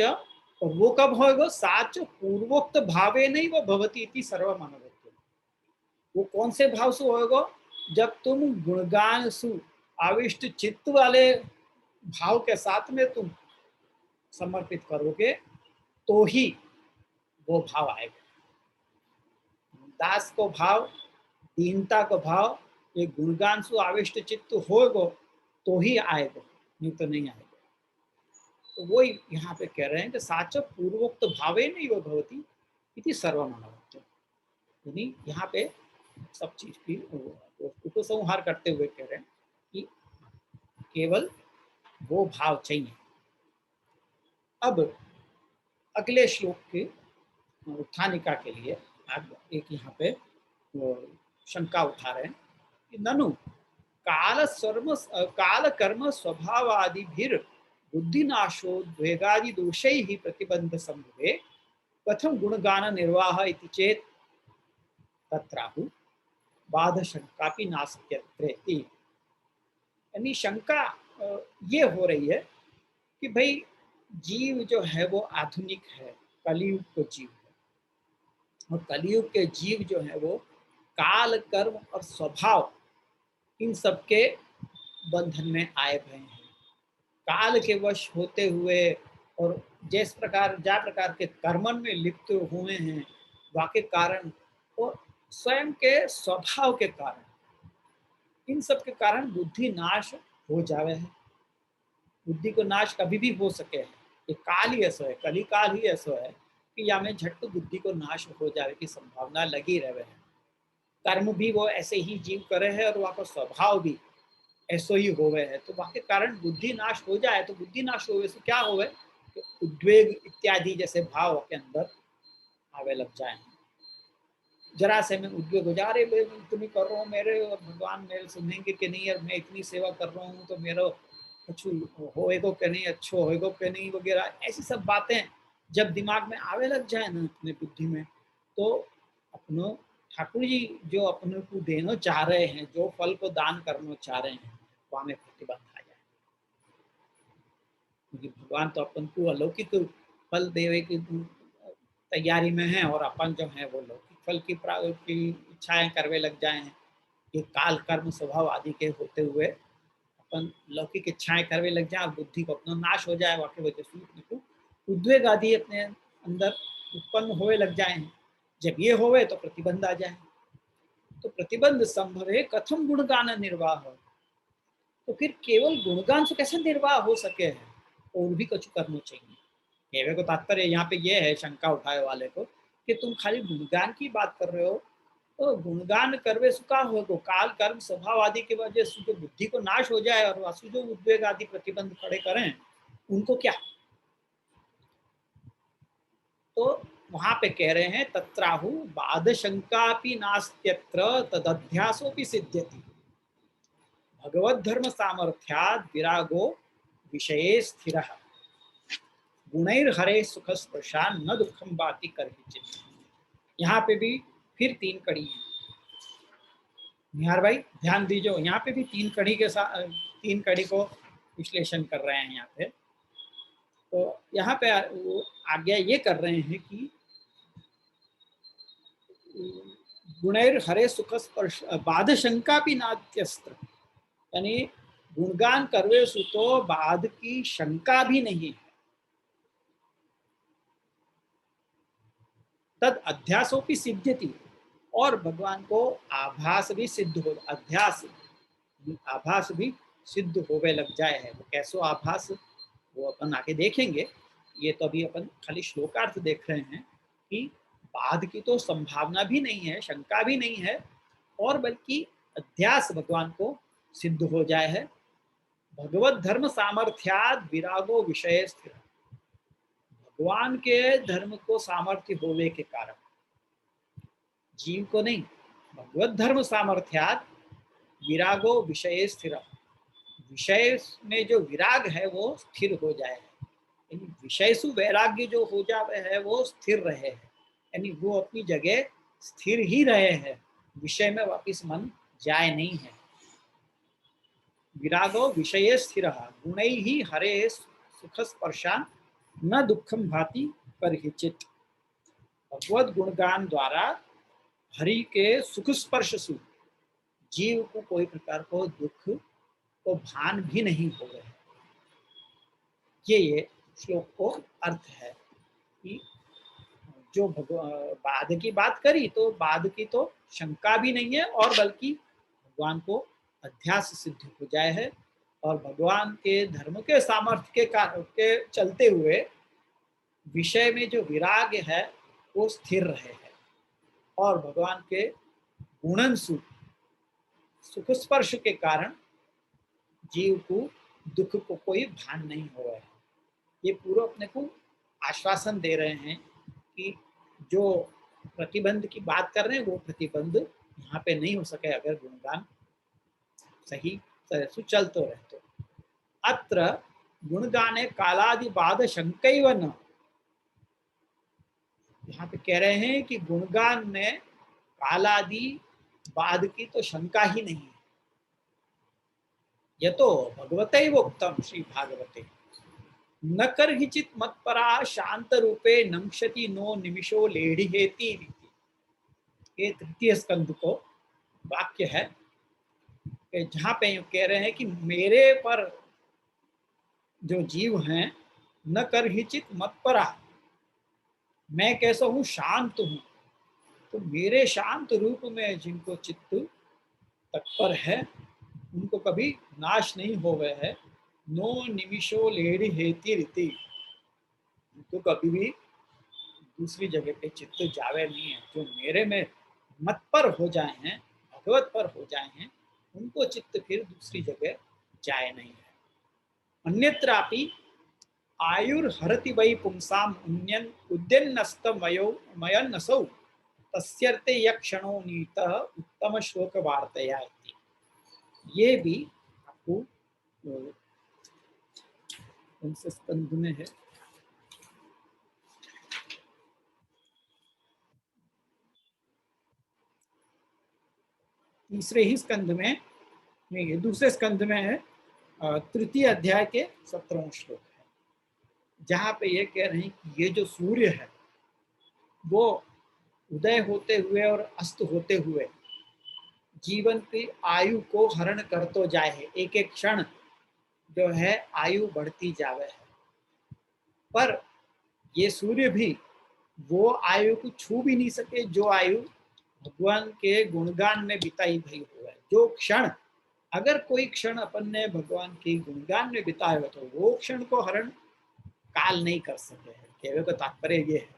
और वो कब होगा? साच पूर्वोक्त भावे नहीं वो भवती इति सर्वमानवत्व। वो कौन से भाव से होगा? जब तुम गुणगान सु आविष्ट चित्त वाले भाव के साथ में तुम समर्पित करोगे तो ही वो भाव आएगा। दास को भाव, दीनता को भाव, ये गुणगान सु आविष्ट चित्त होगा तो ही आएगा, नहीं तो नहीं आएगा। तो वो यहाँ पे कह रहे हैं कि साच पूर्वोक्त भावे नहीं वो भवती इति सर्वमानवत्व। यानी यहाँ पे सब चीज की उपसंहार करते हुए कह रहे हैं कि केवल वो भाव चाहिए। अब अगले श्लोक के उत्थानिका के लिए आप एक यहाँ पे वो शंका उठा रहे हैं कि ननु काल कर्म स्वभावादि भीर बुद्धिनाशो द्वेगादि दोषै ही प्रतिबंध संभवे कथम गुणगान निर्वाह इति चेत तत्राहु बाध शंकापि नास्त्यत्रेति। यानी शंका ये हो रही है कि भाई जीव जो है वो आधुनिक है, कलयुग को जीव है, और कलयुग के जीव जो है वो काल कर्म और स्वभाव इन सब के बंधन में आए हुए हैं। काल के वश होते हुए और जिस प्रकार के कर्मन में लिप्त हुए हैं, वाके कारण और स्वयं के स्वभाव के कारण, इन सब के कारण बुद्धि नाश हो जावे है। बुद्धि को नाश कभी भी हो सके है, ये काल ही ऐसा है, कली काल ही ऐसा है कि या में झट बुद्धि को नाश हो जावे की संभावना लगी रहे है। कर्म भी वो ऐसे ही जीव करे है और वहाँ का स्वभाव भी ऐसो ही होवे है, तो वहाँ के कारण बुद्धि नाश हो जाए। तो बुद्धि नाश होवे से क्या होवे? उद्वेग इत्यादि जैसे भाव के अंदर आवे लग जाए। जरा से मैं उद्वेग हो जा रहे, मैं इतनी कर रहा हूँ, मेरे भगवान मेरे सुनेंगे कि नहीं, और मैं इतनी सेवा कर रहा हूँ तो मेरा कुछ होएगा कि नहीं, अच्छो होएगा कि नहीं वगैरह, ऐसी सब बातें जब दिमाग में आवे लग जाए ना अपने बुद्धि में, तो अपनो ठाकुर जी जो अपने को देना चाह रहे हैं, जो फल को दान करना चाह रहे हैं, वहां में प्रतिबंध आ जाए। क्योंकि भगवान तो अपन को अलौकिक फल देवे की तैयारी में है, और अपन जो है वो लौकिक फल की इच्छाएं करवे लग जाए हैं। ये काल कर्म स्वभाव आदि के होते हुए अपन लौकिक इच्छाएं करवे लग जाए और बुद्धि को अपना नाश हो जाए, वाकई वजह से अपने को उद्वेग आदि अपने अंदर उत्पन्न होवे लग जाए हैं। जब ये होवे तो प्रतिबंध आ जाए। तो प्रतिबंध संभव है कथम गुणगान निर्वाह, तो फिर केवल गुणगान से कैसे निर्वाह हो सके है, और भी कुछ करना चाहिए। कहने को तात्पर्य यहाँ पे ये है शंका उठाए वाले को कि तुम खाली गुणगान की बात कर रहे हो, तो गुणगान करवे सुखा हो तो काल कर्म स्वभाव आदि की वजह से जो बुद्धि को नाश हो जाए और वासु जो उद्वेग आदि प्रतिबंध खड़े करें उनको क्या। तो वहां पे कह रहे हैं तत्राहु बाध शंकापि नास्त्यत्र तदध्यासोपि सिद्ध्यति भगवत धर्म सामर्थ्याद विरागो विषये स्थिरः गुणैर हरे सुख स्पर्शान न दुखम बाति कर ही। यहाँ पे भी फिर 3 कड़ी है। निहार भाई ध्यान दीजिए, यहाँ पे भी 3 कड़ी के साथ 3 कड़ी को विश्लेषण कर रहे हैं यहाँ पे। तो यहाँ पे वो आज्ञा ये कर रहे हैं कि गुणैर हरे सुख स्पर्श बाध शंका भी नात्यस्त्र, यानी गुणगान करवे सु तो बाध की शंका भी नहीं है। तद अध्यासोपि सिद्ध्यति, और भगवान को आभास भी सिद्ध हो, आभास भी सिद्ध होवे लग जाए है। वो कैसो आभास वो अपन आगे देखेंगे, ये तो अभी अपन खाली श्लोकार्थ देख रहे हैं कि बाध की तो संभावना भी नहीं है, शंका भी नहीं है, और बल्कि अध्यास भगवान को सिद्ध हो जाए है। भगवत धर्म सामर्थ्याद विरागो विषय स्थिर, भगवान के धर्म को सामर्थ्य होने के कारण, जीव को नहीं, भगवत धर्म सामर्थ्यात विरागो विषय स्थिर, विषय में जो विराग है वो स्थिर हो जाए, यानी विषय सु वैराग्य जो हो जावे है वो स्थिर रहे है। यानी वो अपनी जगह स्थिर ही रहे हैं, विषय में वापिस मन जाए नहीं है। विरागो विषये स्थिर गुणैः हरे सुख स्पर्शा न दुखम भाति परहिचित। भगवत गुणगान द्वारा हरि के सुख स्पर्श से जीव को कोई प्रकार को दुख को भान भी नहीं हो रहे। ये श्लोक को अर्थ है कि जो बाद की बात करी तो बाद की तो शंका भी नहीं है, और बल्कि भगवान को अध्यास सिद्ध हो जाए है, और भगवान के धर्म के सामर्थ्य के चलते हुए विषय में जो विराग है वो स्थिर रहे है, और भगवान के गुणन सुख स्पर्श के कारण जीव को दुख को कोई भान नहीं हो रहा है। ये पूरा अपने को आश्वासन दे रहे हैं कि जो प्रतिबंध की बात कर रहे हैं वो प्रतिबंध यहाँ पे नहीं हो सके अगर गुणगान सही तरह से चलते रहे तो। अत्र गुणगाने कालादि बाध शंकैव न, यहाँ पे कह रहे हैं कि गुणगान में कालादि बाद की तो शंका ही नहीं है। यतो भगवते उक्तम श्री भागवते न कर्हिचित मत्परा शांत रूपे नंक्षति नो निमिषो लेढ़िहेति। ये तृतीय स्कंद को वाक्य है जहां पे कह रहे हैं कि मेरे पर जो जीव हैं न कर्हिचित मत्परा, मैं कैसा हूं, शांत हूं, तो मेरे शांत रूप में जिनको चित्त तत्पर है उनको कभी नाश नहीं हो गए है। नो निमिषो लेढ़ी हेती रीति, तो कभी भी दूसरी जगह पे चित्त जावे नहीं है। जो मेरे में मत पर हो जाए हैं, भगवत पर हो जाए हैं, उनको चित्त फिर दूसरी जगह जाए नहीं है। अन्यत्रापि आयुर्हरति वै पुंसाम उद्यन्नस्त मयन्नसौ तस्यर्थे यक्षणो नीतः उत्तम श्लोक वार्तया। ये भी आपको उनसे स्कंध में है। तीसरे ही स्कंध में नहीं, ये दूसरे स्कंध में है, तृतीय अध्याय के 17वां श्लोक है, जहां पे ये कह रहे हैं कि ये जो सूर्य है वो उदय होते हुए और अस्त होते हुए जीवन की आयु को हरण कर तो जाए है। एक एक क्षण जो है आयु बढ़ती जावे है, पर ये सूर्य भी वो आयु को छू भी नहीं सके जो आयु भगवान के गुणगान में बिताई भई हुआ है। जो क्षण, अगर कोई क्षण अपन ने भगवान के गुणगान में बिताया हो तो वो क्षण को हरण काल नहीं कर सके है। कहने का तात्पर्य ये है,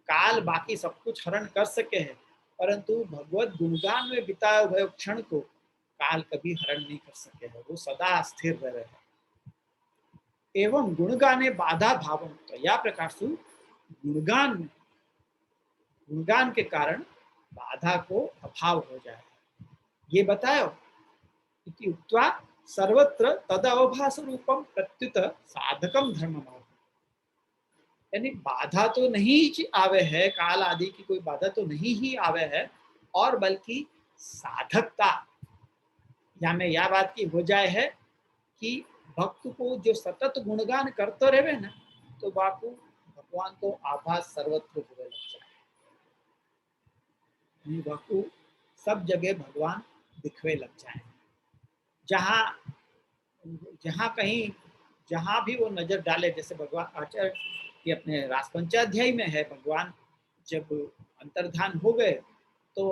काल बाकी सब कुछ हरण कर सके है, परंतु भगवत गुणगान में बिताए हुए क्षण को काल कभी हरण नहीं कर सके है, वो सदा स्थिर रहे है। एवं गुणगाने बाधा भावम, तो या प्रकार से गुणगान के कारण बाधा को अभाव हो जाए, ये बताओ। इति उक्त्वा सर्वत्र तदवभास रूपम प्रत्युत साधकम धर्म, यानी बाधा तो नहीं आवे है, काल आदि की कोई बाधा तो नहीं ही आवे है, और बल्कि साधकता या में यह बात की हो जाए है कि भक्त को जो सतत गुणगान करते रहे ना, तो बापू भगवान को आभास सर्वत्र होने लग जाए। बापू सब जगह भगवान दिखवे लग जाए। जहाँ कहीं जहाँ भी वो नजर डाले, जैसे भगवान आचार्य कि अपने रासपंचाध्याय में है, भगवान जब अंतर्धान हो गए तो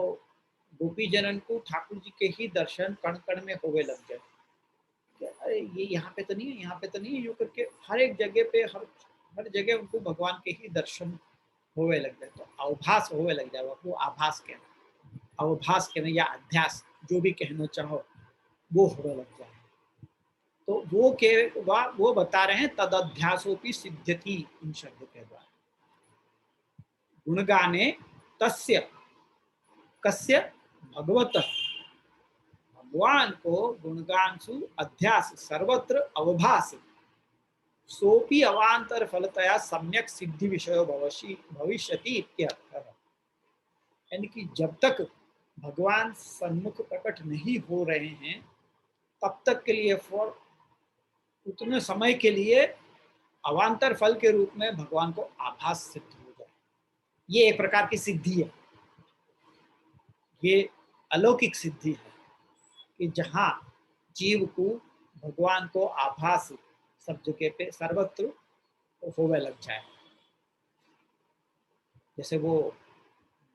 गोपी जनन को ठाकुर जी के ही दर्शन कण कण में होवे लग गए। अरे ये यहाँ पे तो नहीं है, यहाँ पे तो नहीं है, यूँ करके हर एक जगह पे हर जगह उनको भगवान के ही दर्शन होवे लग जाए। तो अवभास होवे लग जाए, वो आभास कहना, अवभास कहना या अध्यास, जो भी कहना चाहो वो होवे लग जाए। तो वो बता रहे हैं तदध्यासोपि सिद्ध्यति, इन शब्द के द्वारा। गुणगाने तस्य कस्य भगवत, भगवान को गुणगान सु अध्यास सर्वत्र अवभास, सोपि अवांतर फलतया सम्यक सिद्धि विषय भविष्यति इत्यर्थः। यानी कि जब तक भगवान सन्मुख प्रकट नहीं हो रहे हैं तब तक के लिए, फॉर उतने समय के लिए अवान्तर फल के रूप में भगवान को आभास सिद्ध हो जाए, ये एक प्रकार की सिद्धि है। ये अलौकिक सिद्धि है कि जहाँ जीव को भगवान को आभास सब जगह पे सर्वत्र होवे लग जाए। जैसे वो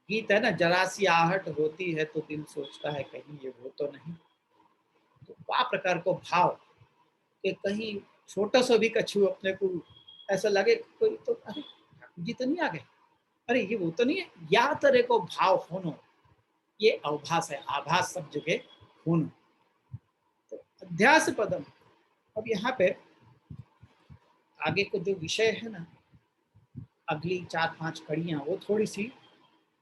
गीत है ना, जरा सी आहट होती है तो दिल सोचता है कहीं ये वो तो नहीं। तो वह प्रकार को भाव कि कहीं छोटा सा भी कछु अपने को ऐसा लगे कोई तो, अरे ठाकुर जी तो नहीं आ गए, अरे ये वो तो नहीं है, या तरह को भाव होना, ये अवभास है, आभास सब जगह होना। तो अध्यास पदम, अब यहाँ पे आगे को जो विषय है ना, अगली 4-5 कड़ियां वो थोड़ी सी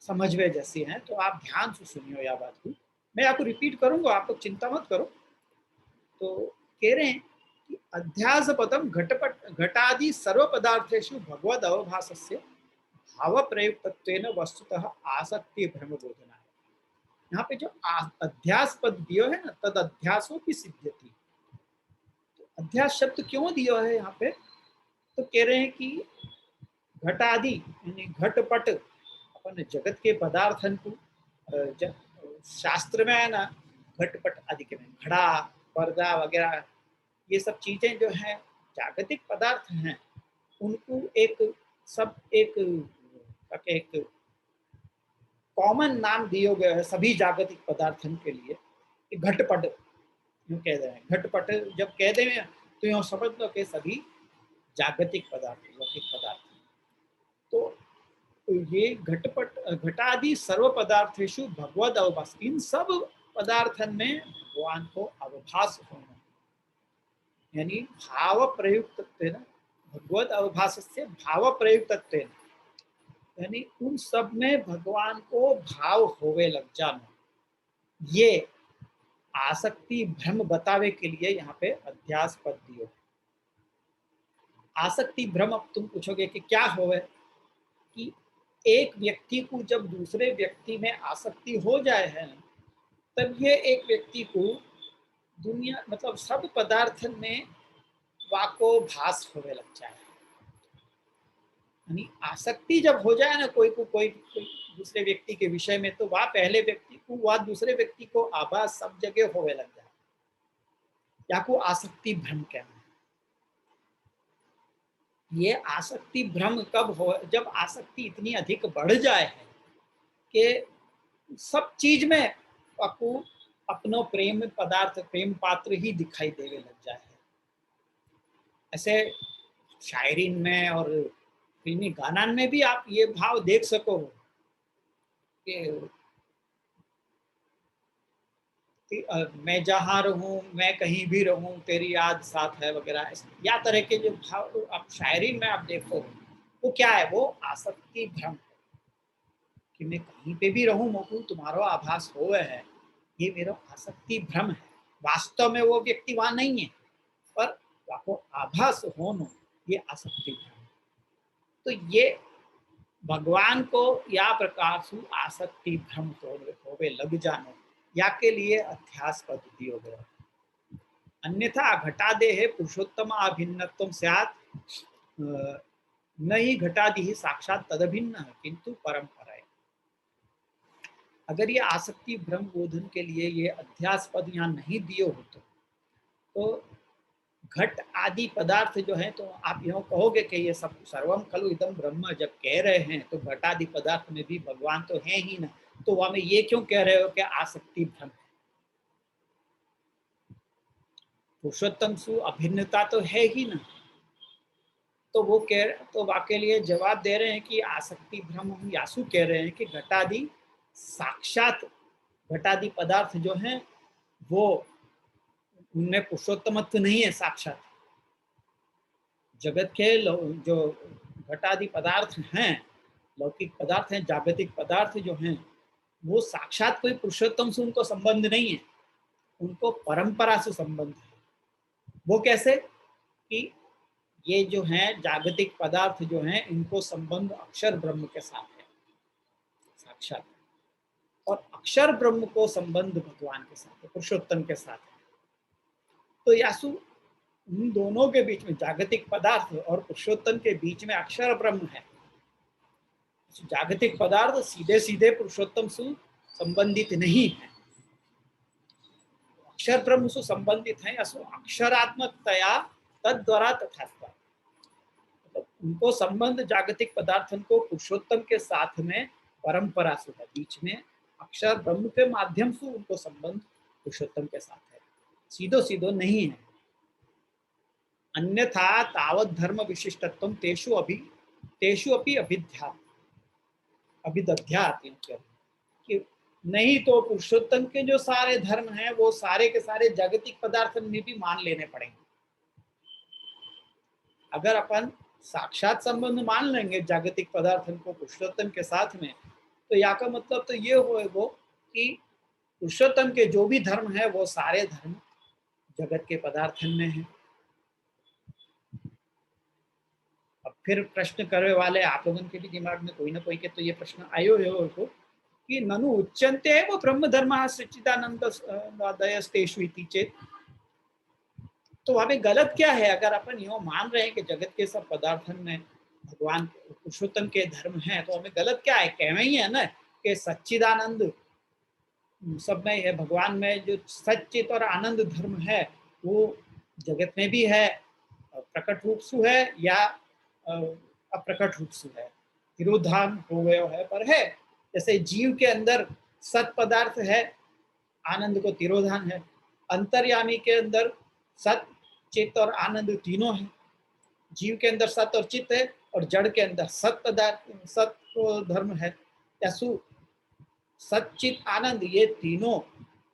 समझ में जैसी हैं, तो आप ध्यान से सुनियो यह बात को। मैं आपको रिपीट करूंगा, आप लोग चिंता मत करो। तो कह रहे हैं कि अध्यास पदम घटपट घटादि सर्व पदार्थेषु भगवद अवभासस्य भाव प्रयुक्तत्वेन वस्तुतः आसक्ति भ्रम बोधना है। यहाँ पे जो अध्यास पद दियो है ना, तद अध्यासों की सिद्ध्यति। तो अध्यास शब्द क्यों दियो है यहाँ पे, तो कह रहे हैं कि घटादि यानी घटपट अपन जगत के पदार्थन को शास्त्र में है ना, घटपट आदि के में घड़ा पर्दा वगैरह ये सब चीजें जो हैं जागतिक पदार्थ हैं, उनको एक सब एक कॉमन नाम दिया गया है सभी जागतिक पदार्थन के लिए, घटपट यूँ कह रहे हैं। घटपट जब कह दे तो यूँ समझ लो कि सभी जागतिक पदार्थ, लौकिक पदार्थ। तो ये घटपट घटादि सर्व पदार्थेषु भगवद अवभास, इन सब पदार्थन में भगवान को अवभास होना, यानी भाव प्रयुक्त भगवद अवभास से भाव प्रयुक्त, यानी उन सब में भगवान को भाव होवे लग जाना, ये आसक्ति भ्रम बतावे के लिए यहाँ पे अध्यास पद दियो। आसक्ति भ्रम, अब तुम पूछोगे कि क्या होवे, कि एक व्यक्ति को जब दूसरे व्यक्ति में आसक्ति हो जाए है, तब ये एक व्यक्ति को दुनिया मतलब सब पदार्थ में वाको भास होवे लग जाए। यानी आसक्ति जब हो जाए ना कोई दूसरे व्यक्ति के विषय में, तो वह पहले व्यक्ति को वह दूसरे व्यक्ति को आभास सब जगह होवे लग जाए, या को आसक्ति भ्रम कहना है। ये आसक्ति भ्रम कब हो, जब आसक्ति इतनी अधिक बढ़ जाए है कि सब चीज में आपको अपनो प्रेम पदार्थ, प्रेम पात्र ही दिखाई देने लग जाए है। ऐसे शायरी में और फिल्मी गाना में भी आप ये भाव देख सको कि मैं जहाँ रहूं, मैं कहीं भी रहूं, तेरी याद साथ है वगैरह, या तरह के जो भाव आप शायरी में आप देखो, वो क्या है, वो आसक्ति भ्रम कि मैं कहीं पे भी रहूं मोकू तुम्हारा आभास हो है, ये मेरा आसक्ति भ्रम है। वास्तव में वो व्यक्ति वहां नहीं है, पर आपको आभास होना, ये आसक्ति भ्रम। तो ये भगवान को या प्रकार से आसक्ति भ्रम होवे लग जानो, या के लिए अध्यास पद दियो गया। अन्यथा घटादे है पुरुषोत्तम अभिन्नत्वम स्यात् न ही घटादि ही साक्षात तदभिन्न किंतु परंपरा है। अगर ये आसक्ति भ्रम बोधन के लिए ये अध्यास पद यहाँ नहीं दियो होते, तो घट आदि पदार्थ जो है, तो आप यूँ कहोगे कि ये सब सर्वम खलु इदम ब्रह्म जब कह रहे हैं, तो घट आदि पदार्थ में भी भगवान तो है ही ना, तो वहां में ये क्यों कह रहे हो कि आसक्ति भ्रम? पुरुषोत्तम सु अभिन्नता तो है ही ना। तो वो तो वाके लिए जवाब दे रहे हैं कि आसक्ति भ्रम, हम यासु कह रहे हैं कि घटादि साक्षात घटादि पदार्थ जो हैं वो उनमें पुरुषोत्तमत्व नहीं है साक्षात। जगत के जो घटादि पदार्थ हैं, लौकिक पदार्थ हैं, जागतिक पदार्थ जो हैं, वो साक्षात कोई पुरुषोत्तम से उनको संबंध नहीं है, उनको परंपरा से संबंध है। वो कैसे कि ये जो हैं जागतिक पदार्थ जो हैं, इनको संबंध अक्षर ब्रह्म के साथ है साक्षात। और अक्षर ब्रह्म को संबंध भगवान के साथ है, पुरुषोत्तम के साथ है। तो यासु उन दोनों के बीच में, जागतिक पदार्थ और पुरुषोत्तम के बीच में अक्षर ब्रह्म है। जागतिक पदार्थ सीधे सीधे पुरुषोत्तम से संबंधित नहीं है, अक्षर ब्रह्म से संबंधित है। असु अक्षरात्मकतया तद द्वारा तथा, मतलब उनको संबंध जागतिक पदार्थन को पुरुषोत्तम के साथ में परंपरा से है, बीच में अक्षर ब्रह्म के माध्यम से उनको संबंध पुरुषोत्तम के साथ है, सीधो सीधो नहीं है। अन्यथा तावत धर्म विशिष्टत्वम तेषु अपि अभिदध्यात्, कि नहीं तो पुरुषोत्तम के जो सारे धर्म हैं वो सारे के सारे जागतिक पदार्थन में भी मान लेने पड़ेंगे। अगर अपन साक्षात संबंध मान लेंगे जागतिक पदार्थन को पुरुषोत्तम के साथ में, तो या का मतलब तो ये होगा कि पुरुषोत्तम के जो भी धर्म है वो सारे धर्म जगत के पदार्थन में है। अब फिर प्रश्न करने वाले आप लोगों के भी दिमाग में कोई ना कोई के तो ये प्रश्न आयो है कि ननु उच्यन्ते एव ब्रह्म धर्मः सच्चिदानंदस्तेषु इति चेत, तो वहां पे गलत क्या है? अगर अपन यो मान रहे हैं कि जगत के सब पदार्थन में भगवान पुरुषोत्तम के धर्म हैं, तो हमें गलत क्या है? कहना ही है ना कि सच्चिदानंद सब में है, भगवान में जो सच्चित और आनंद धर्म है वो जगत में भी है, प्रकट रूप से है या अप्रकट रूप से है, तिरोधान हो गया है पर है। जैसे जीव के अंदर सत पदार्थ है, आनंद को तिरोधान है, अंतर्यामी के अंदर सत चित्त और आनंद तीनों है। जीव के अंदर सत और चित्त है और जड़ के अंदर सत पदार्थ सत धर्म है। यसु सच्चित आनंद ये तीनों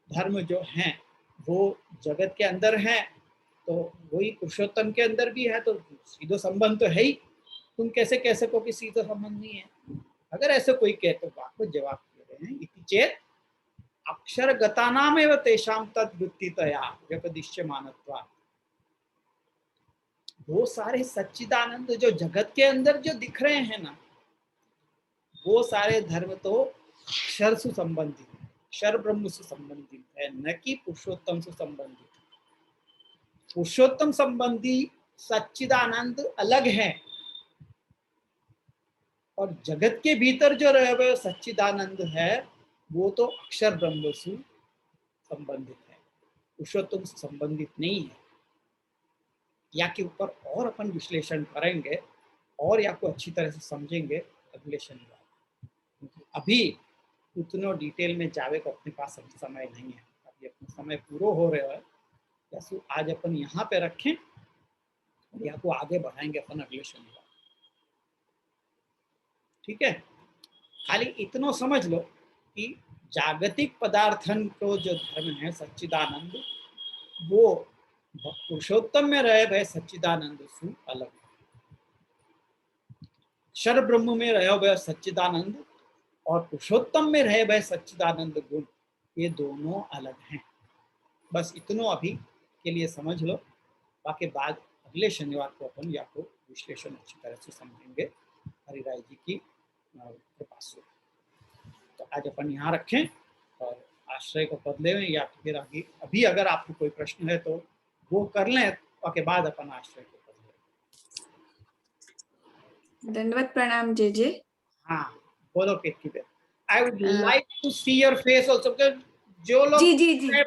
धर्म जो हैं वो जगत के अंदर हैं, तो वही पुरुषोत्तम के अंदर भी है, तो सीधो संबंध तो है ही। तुम कैसे कह सको कि सीधा संबंध नहीं है? अगर ऐसे कोई कहे तो वाक्य जवाब दे रहे हैं, इति चेत अक्षरगतानामेव तेषां तद्वृत्तितया व्यपदिश्यमानत्वात्। वो सारे सच्चिदानंद जो जगत के अंदर जो दिख रहे हैं ना, वो सारे धर्म तो अक्षर से संबंधित है, अक्षर ब्रह्म से संबंधित है, न कि पुरुषोत्तम से संबंधित है। पुरुषोत्तम संबंधी सच्चिदानंद अलग है और जगत के भीतर जो रहे हुए सच्चिदानंद है वो तो अक्षर ब्रह्म से संबंधित है, पुरुषोत्तम से संबंधित नहीं है। या के ऊपर और अपन विश्लेषण करेंगे और या को अच्छी तरह से समझेंगे अगले शनिवार। अभी उतना डिटेल में जावे को अपने पास अभी समय नहीं है, अभी अपना समय पूरा हो रहा है। जैसे आज अपन यहाँ पे रखें और यहाँ को आगे बढ़ाएंगे अपन अगले शनिवार, ठीक है? खाली इतना समझ लो कि जागतिक पदार्थन को जो धर्म है सच्चिदानंद, वो पुरुषोत्तम में रहे भय सच्चिदानंद से अलग है। अक्षर ब्रह्म में रहे भय सच्चिदानंद और पुरुषोत्तम में रहे भय सच्चिदानंद गुण, ये दोनों अलग हैं। बस इतना अभी के लिए समझ लो, बाकी बाद अगले शनिवार को अपन या को विश्लेषण अच्छी तरह से समझेंगे हरिराय जी की कृपा से। तो आज अपन यहाँ रखें और आश्रय को बदले में, या फिर आगे अभी अगर आपको कोई प्रश्न है तो वो कर लें, उसके बाद अपन आश्रय को बदले। धन्यवाद, प्रणाम जे जे। हाँ बोलो Ketki ben, I would like to see your face also, जो लोग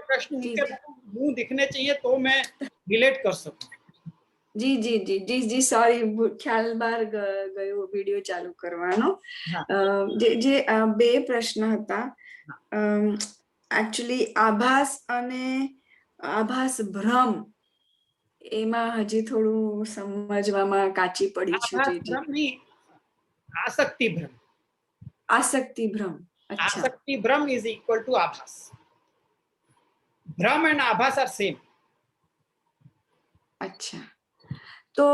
प्रश्न उनके मुंह दिखने चाहिए तो मैं रिलेट कर सकूं। जी जी जी जी जी सॉरी, ख्याल बार गयो વિડિયો ચાલુ કરવાનો। જે બે પ્રશ્ન હતા, एक्चुअली આભાસ અને આભાસ ભ્રમ, એમાં હજી થોડું સમજવામાં કાચી પડી છે। આભાસ ભ્રમ નહીં, આસક્તિ ભ્રમ। આસક્તિ ભ્રમ, अच्छा। आसक्ति भ्रम इज इक्वल टू आभास। भ्रम एंड आभास आर सेम। अच्छा, तो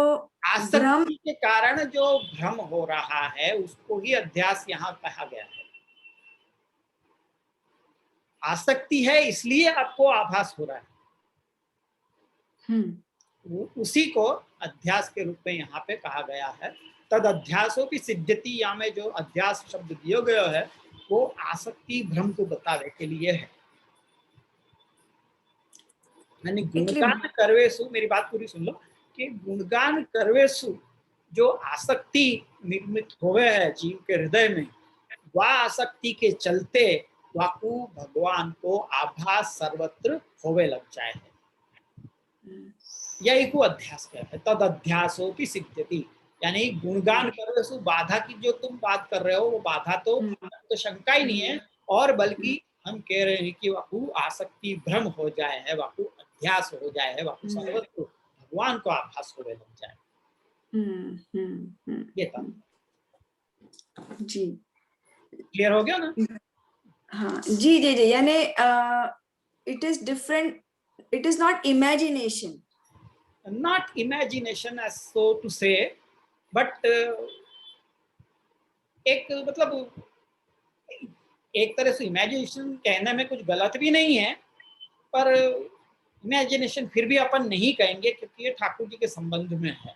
आसक्ति के कारण जो भ्रम हो रहा है उसको ही अध्यास यहाँ कहा गया है। आसक्ति है इसलिए आपको आभास हो रहा है, उसी को अध्यास के रूप में यहाँ पे कहा गया है। तद अध्यासों की सिद्धति, यहाँ में जो अध्यास शब्द दिया गया है वो आसक्ति भ्रम को बतावे के लिए है। यानी गुणगान करवेशु, मेरी बात पूरी सुन लो, कि गुणगान करवेशु जो आसक्ति निर्मित होवे है जीव के हृदय में, वह आसक्ति के चलते वाकु भगवान को आभास सर्वत्र होवे लग जाए है। यही को अध्यास कहते हैं। तद अध्यासोपि सिद्ध्यति, यानी गुणगान करवेशु बाधा की जो तुम बात कर रहे हो, वो बाधा तो शंका ही नहीं है, और बल्कि हम कह रहे हैं कि वाकु आसक्ति भ्रम हो जाए है, वाकु अध्यास हो जाए है, वाकु सर्वत्र भगवान को आभास होवे लग जाए। ये था जी, क्लियर हो गया ना? हाँ जी जी जी, यानी it is different, it is not imagination, not imagination as so to say, but एक मतलब एक तरह से इमेजिनेशन कहने में कुछ गलत भी नहीं है, पर इमेजिनेशन फिर भी अपन नहीं कहेंगे क्योंकि ये ठाकुर जी के संबंध में है।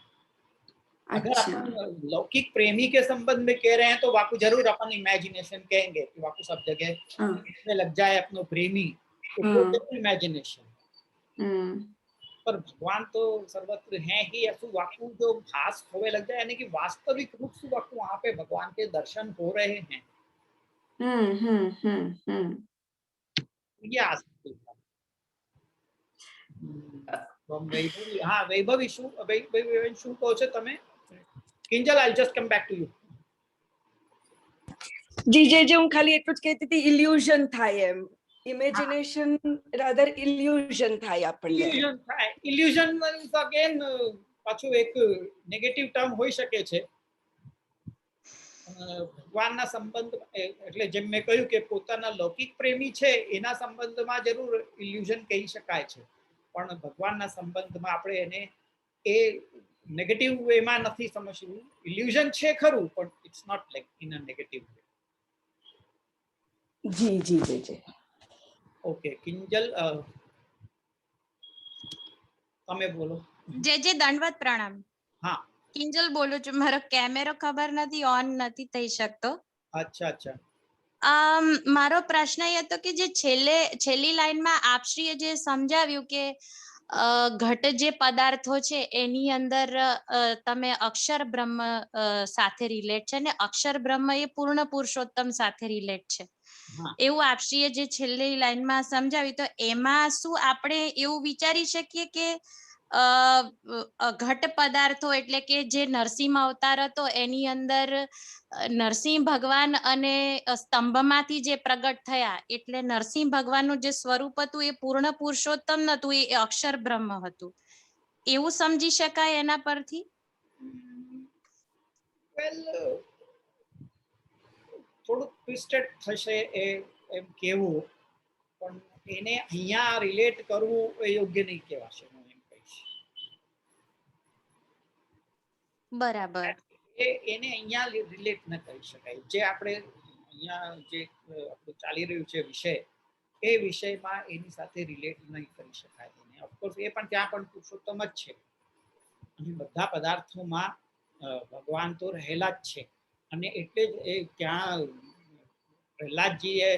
अगर अपन लौकिक प्रेमी के संबंध में कह रहे हैं तो वाकु जरूर अपन इमेजिनेशन कहेंगे कि वाकु सब जगह में लग जाए अपनो प्रेमी, तो इमेजिनेशन। पर भगवान तो सर्वत्र हैं ही, ऐसु वाकु जो भास होवे लग जाए, यानी कि वास्तविक रूप से वाकु वहां पे भगवान के दर्शन हो रहे हैं। ये आ सकती है। हाँ, वैभव इशू કહો છો તમે? Kinjal, I'll just come back to you. જી જે હું ખાલી એટલું જ કહેતી હતી, ઇલ્યુઝન થાય એમ, ઇમેજિનેશન રાધર ઇલ્યુઝન થાય આપણને. ઇલ્યુઝન ઇઝ અગેન પાછું એક નેગેટિવ ટર્મ હોઈ શકે છે ભગવાનના સંબંધ, એટલે જેમ મેં કહ્યું કે પોતાના લૌકિક પ્રેમી છે એના સંબંધમાં જરૂર ઇલ્યુઝન કહી શકાય છે, પણ ભગવાનના સંબંધમાં આપણે એને એ નેગેટિવ વેમાં નથી સમજવું. ઇલ્યુઝન છે ખરું, પણ it's not like in a negative way. જી જી જી જી. ઓકે કિંજલ, તમે બોલો. જે દંડવત પ્રણામ. હા, કિંજલ બોલું છું. મારો કેમેરો ખબર નથી, ઓન નથી થઈ શકતો. અચ્છા અચ્છા. મારો પ્રશ્ન એ હતો કે જે છેલ્લી લાઈનમાં આપશ્રીએ જે સમજાવ્યું કે ઘટ જે પદાર્થો છે એની અંદર તમે અક્ષર બ્રહ્મ સાથે રિલેટ છે ને અક્ષર બ્રહ્મ એ પૂર્ણ પુરુષોત્તમ સાથે રિલેટ છે, એવું આપશ્રીએ જે છેલ્લી લાઈનમાં સમજાવ્યું, તો એમાં શું આપણે એવું વિચારી શકીએ કે ઘટ પદાર્થો એટલે કે જે નરસિંહ અવતાર હતો એની અંદર નરસિંહ ભગવાન અને સ્તંભમાંથી જે પ્રગટ થયા, એટલે નરસિંહ ભગવાનનું જે સ્વરૂપ હતું એ પૂર્ણ પુરુષોત્તમ નતું, એ અક્ષર બ્રહ્મ હતું, એવું સમજી શકાય એના પરથી? વેલ, થોડું ટ્વિસ્ટેડ થશે એ એમ કહેવું, પણ એને અહીંયા રિલેટ કરવું એ યોગ્ય નહીં કહેવાશે, હું એમ કહીશ. બરાબર. એને અહીંયા રિલેટ ન કરી શકાય. જે આપણે અહીંયા જે આપણું ચાલી રહ્યું છે વિષય, એ વિષયમાં એની સાથે રિલેટ નહીં કરી શકાય એને. ઓફકોર્સ એ પણ ત્યાં પણ પુરુષોત્તમ જ છે અને બધા પદાર્થોમાં ભગવાન તો રહેલા જ છે, અને એટલે જ એ ત્યાં પ્રહલાદજીએ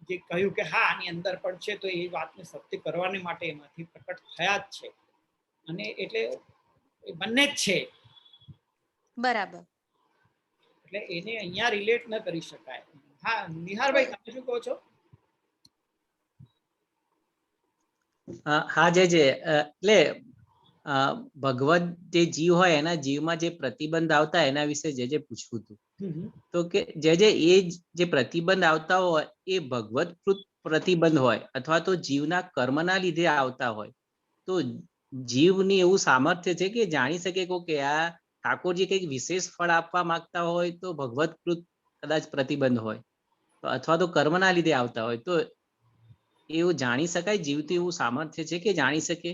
જે કહ્યું કે હા આની અંદર પણ છે, તો એ વાતને સત્ય કરવાને માટે એમાંથી પ્રકટ થયા જ છે, અને એટલે એ બંને જ છે. બરાબર. એટલે એને અહીંયા રિલેટ ન કરી શકાય. હા નિહારભાઈ, તમે શું કહો છો? હા જે એટલે ભગવત જે જીવ હોય એના જીવમાં જે પ્રતિબંધ આવતા એના વિશે જે પૂછવું હતું, તો કે એ જે પ્રતિબંધ આવતા હોય એ ભગવત પ્રતિબંધ હોય અથવા તો જીવના કર્મના લીધે આવતા હોય, તો જીવની એવું સામર્થ્ય છે કે જાણી શકે કે આ ઠાકોરજી કંઈક વિશેષ ફળ આપવા માંગતા હોય તો ભગવતકૃત કદાચ પ્રતિબંધ હોય, અથવા તો કર્મના લીધે આવતા હોય, તો એવું જાણી શકાય? જીવથી એવું સામર્થ્ય છે કે જાણી શકે?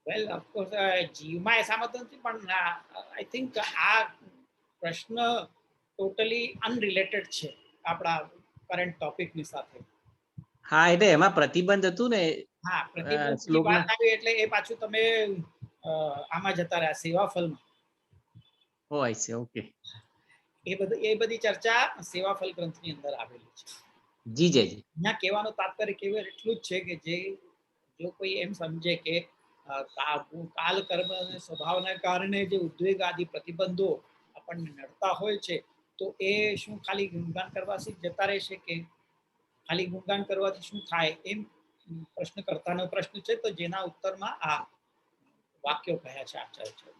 વેલ ઓફકોર્સ જીવમાં એ સામર્થ્ય નથી, પણ આઈ થિંક આ પ્રશ્ન ટોટલી અનરિલેટેડ છે આપણા કરંટ ટોપિકની સાથે. હા, એટલે એમાં પ્રતિબંધ હતું ને. હા, પ્રતિબંધની વાત આવી એટલે એ પાછું તમે આમાં જતા રહ્યા સેવા ફલમાં. હોય છે. ઓકે. એ બધી ચર્ચા સેવાફલ ગ્રંથની અંદર આવેલી છે. જી જયજી. અહીંયા કહેવાનું તાત્પર્ય કેવળ એટલું જ છે કે જો કોઈ એમ સમજે કે કાલ કર્મ અને સ્વભાવના કારણે જે ઉદ્વેગ આદિ પ્રતિબંધો આપણને નડતા હોય છે, તો એ શું ખાલી ગુણગાન કરવાથી જતા રહેશે કે ખાલી ગુણગાન કરવાથી શું થાય, એમ પ્રશ્ન કરતાનો પ્રશ્ન છે. તો જેના ઉત્તરમાં આ વાક્યો કહ્યા છે આચાર્ય.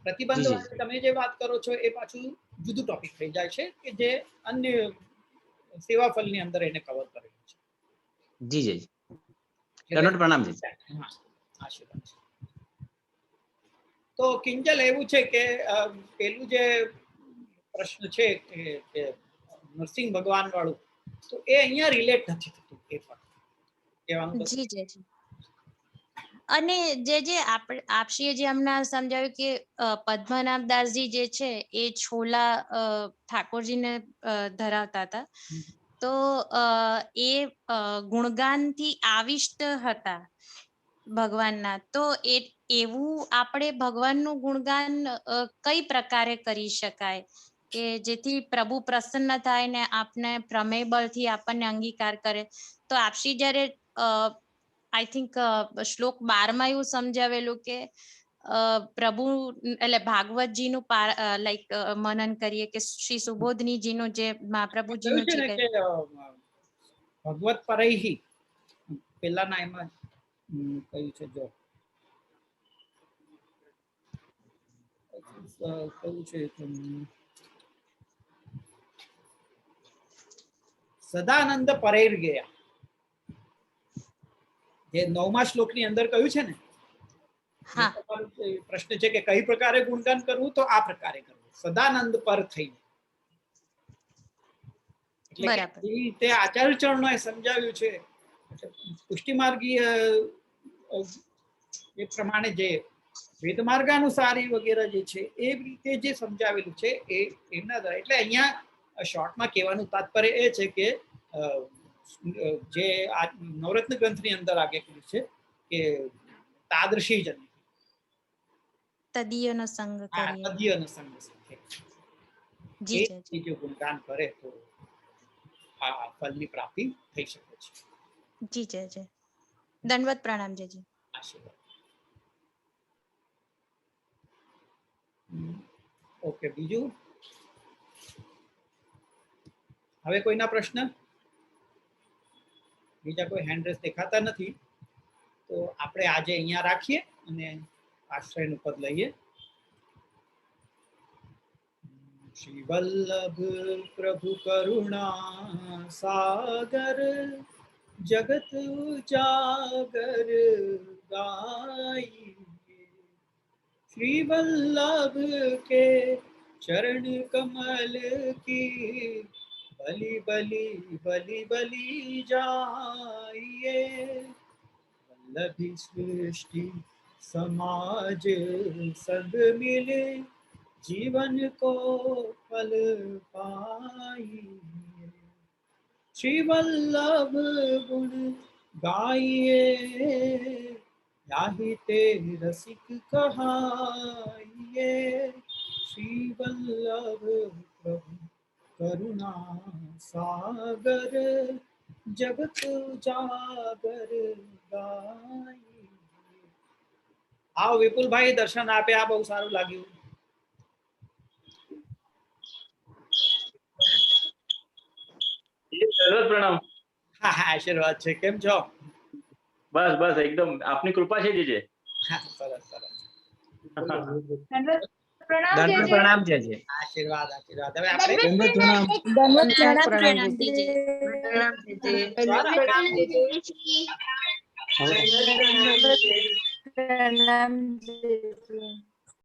પ્રતિબંધ તમે જે વાત કરો છો એ પાછું જુદું ટોપિક થઈ જાય છે કે જે અન્ય સેવાફળની અંદર એને કવર કરેલું છે. જી જી. દંડવત પ્રણામ જી. આશીર્વાદ. તો કિંજલ એવું છે કે પેલું જે પ્રશ્ન છે કે નરસિંહ ભગવાન વાળું, તો એ અહીંયા રિલેટ નથી થતું. એ પણ કહેવાનું જી જી. અને જે આપશ્રીએ જે હમણાં સમજાવ્યું કે પદ્મનાભદાસજી જે છે એ છોલા ઠાકોરજીને ધરાવતા હતા, તો એ ગુણગાનથી આવિષ્ટ હતા ભગવાનના. તો એવું આપણે ભગવાનનું ગુણગાન કઈ પ્રકારે કરી શકાય કે જેથી પ્રભુ પ્રસન્ન થાય ને આપને પ્રમેય બળથી આપણને અંગીકાર કરે? તો આપશ્રી જ્યારે આઈ થિંક શ્લોક 12 માં એવું સમજાવેલું કે પ્રભુ એટલે ભાગવતજીનું લાઈક મનન કરીએ કે શ્રી સુબોધનીજીનું જે મહાપ્રભુજીનું છે કે ભગવત પરૈહી પેલાના એમાં કયું છે, જો કયું છે સદાનંદ પરેર ગયા, જે 9મા શ્લોકની અંદર કહ્યું છે ને. પ્રશ્ન છે કે કઈ પ્રકારે ગુણગાન કરવું, તો આ પ્રકારે કરવું, સદાનંદ પર થઈને. એટલે એ રીતે આચાર્ય ચરણોએ સમજાવ્યું છે. પુષ્ટિમાર્ગીય એ પ્રમાણે જે વેદ માર્ગાનુસારી વગેરે જે છે એ રીતે જે સમજાવેલું છે એ એમના દ્વારા. એટલે અહીંયા શોર્ટમાં કહેવાનું તાત્પર્ય એ છે કે જે આ નવરત્ન ગ્રંથની અંદર આગળ છે કે તાદૃશી જન તદીયનો સંગ કરીએ, તદીયનો સંગ સાથે જે ગુણગાન કરે તો આ ફળની પ્રાપ્તિ થઈ શકે છે. જી જય જય. દંડવત પ્રણામ જયજી. આશીર્વાદ. ઓકે, બીજું હવે કોઈના પ્રશ્ન? બીજા કોઈ હેન્ડ રેસ દેખાતા નથી, તો આપણે આજે અહીંયા રાખીએ અને આશ્રયનું પદ લઈએ. શ્રી વલ્લભ પ્રભુ કરુણા સાગર જગત ઉજાગર ગાઈ, श्री वल्लभ के चरण कमल की बलि बलि बलि बलि जाइए, वल्लभी सृष्टि समाज सब मिले जीवन को फल पाइए, श्री वल्लभ गुण गाइए याहि ते रसिक कहाइए, श्री वल्लभ प्रभु करुणा सागर जगत उजागर गाइए. आओ વિપુલભાઈ, દર્શન આપ્યા, બહુ સારું લાગ્યું. પ્રણામ. હા હા, આશીર્વાદ છે. કેમ છો? બસ બસ એકદમ આપની કૃપા છે જીજે. સરસ સરસ. દંડવત પ્રણામ જયજી. આશીર્વાદ આશીર્વાદ. હવે આપણે પ્રણામ.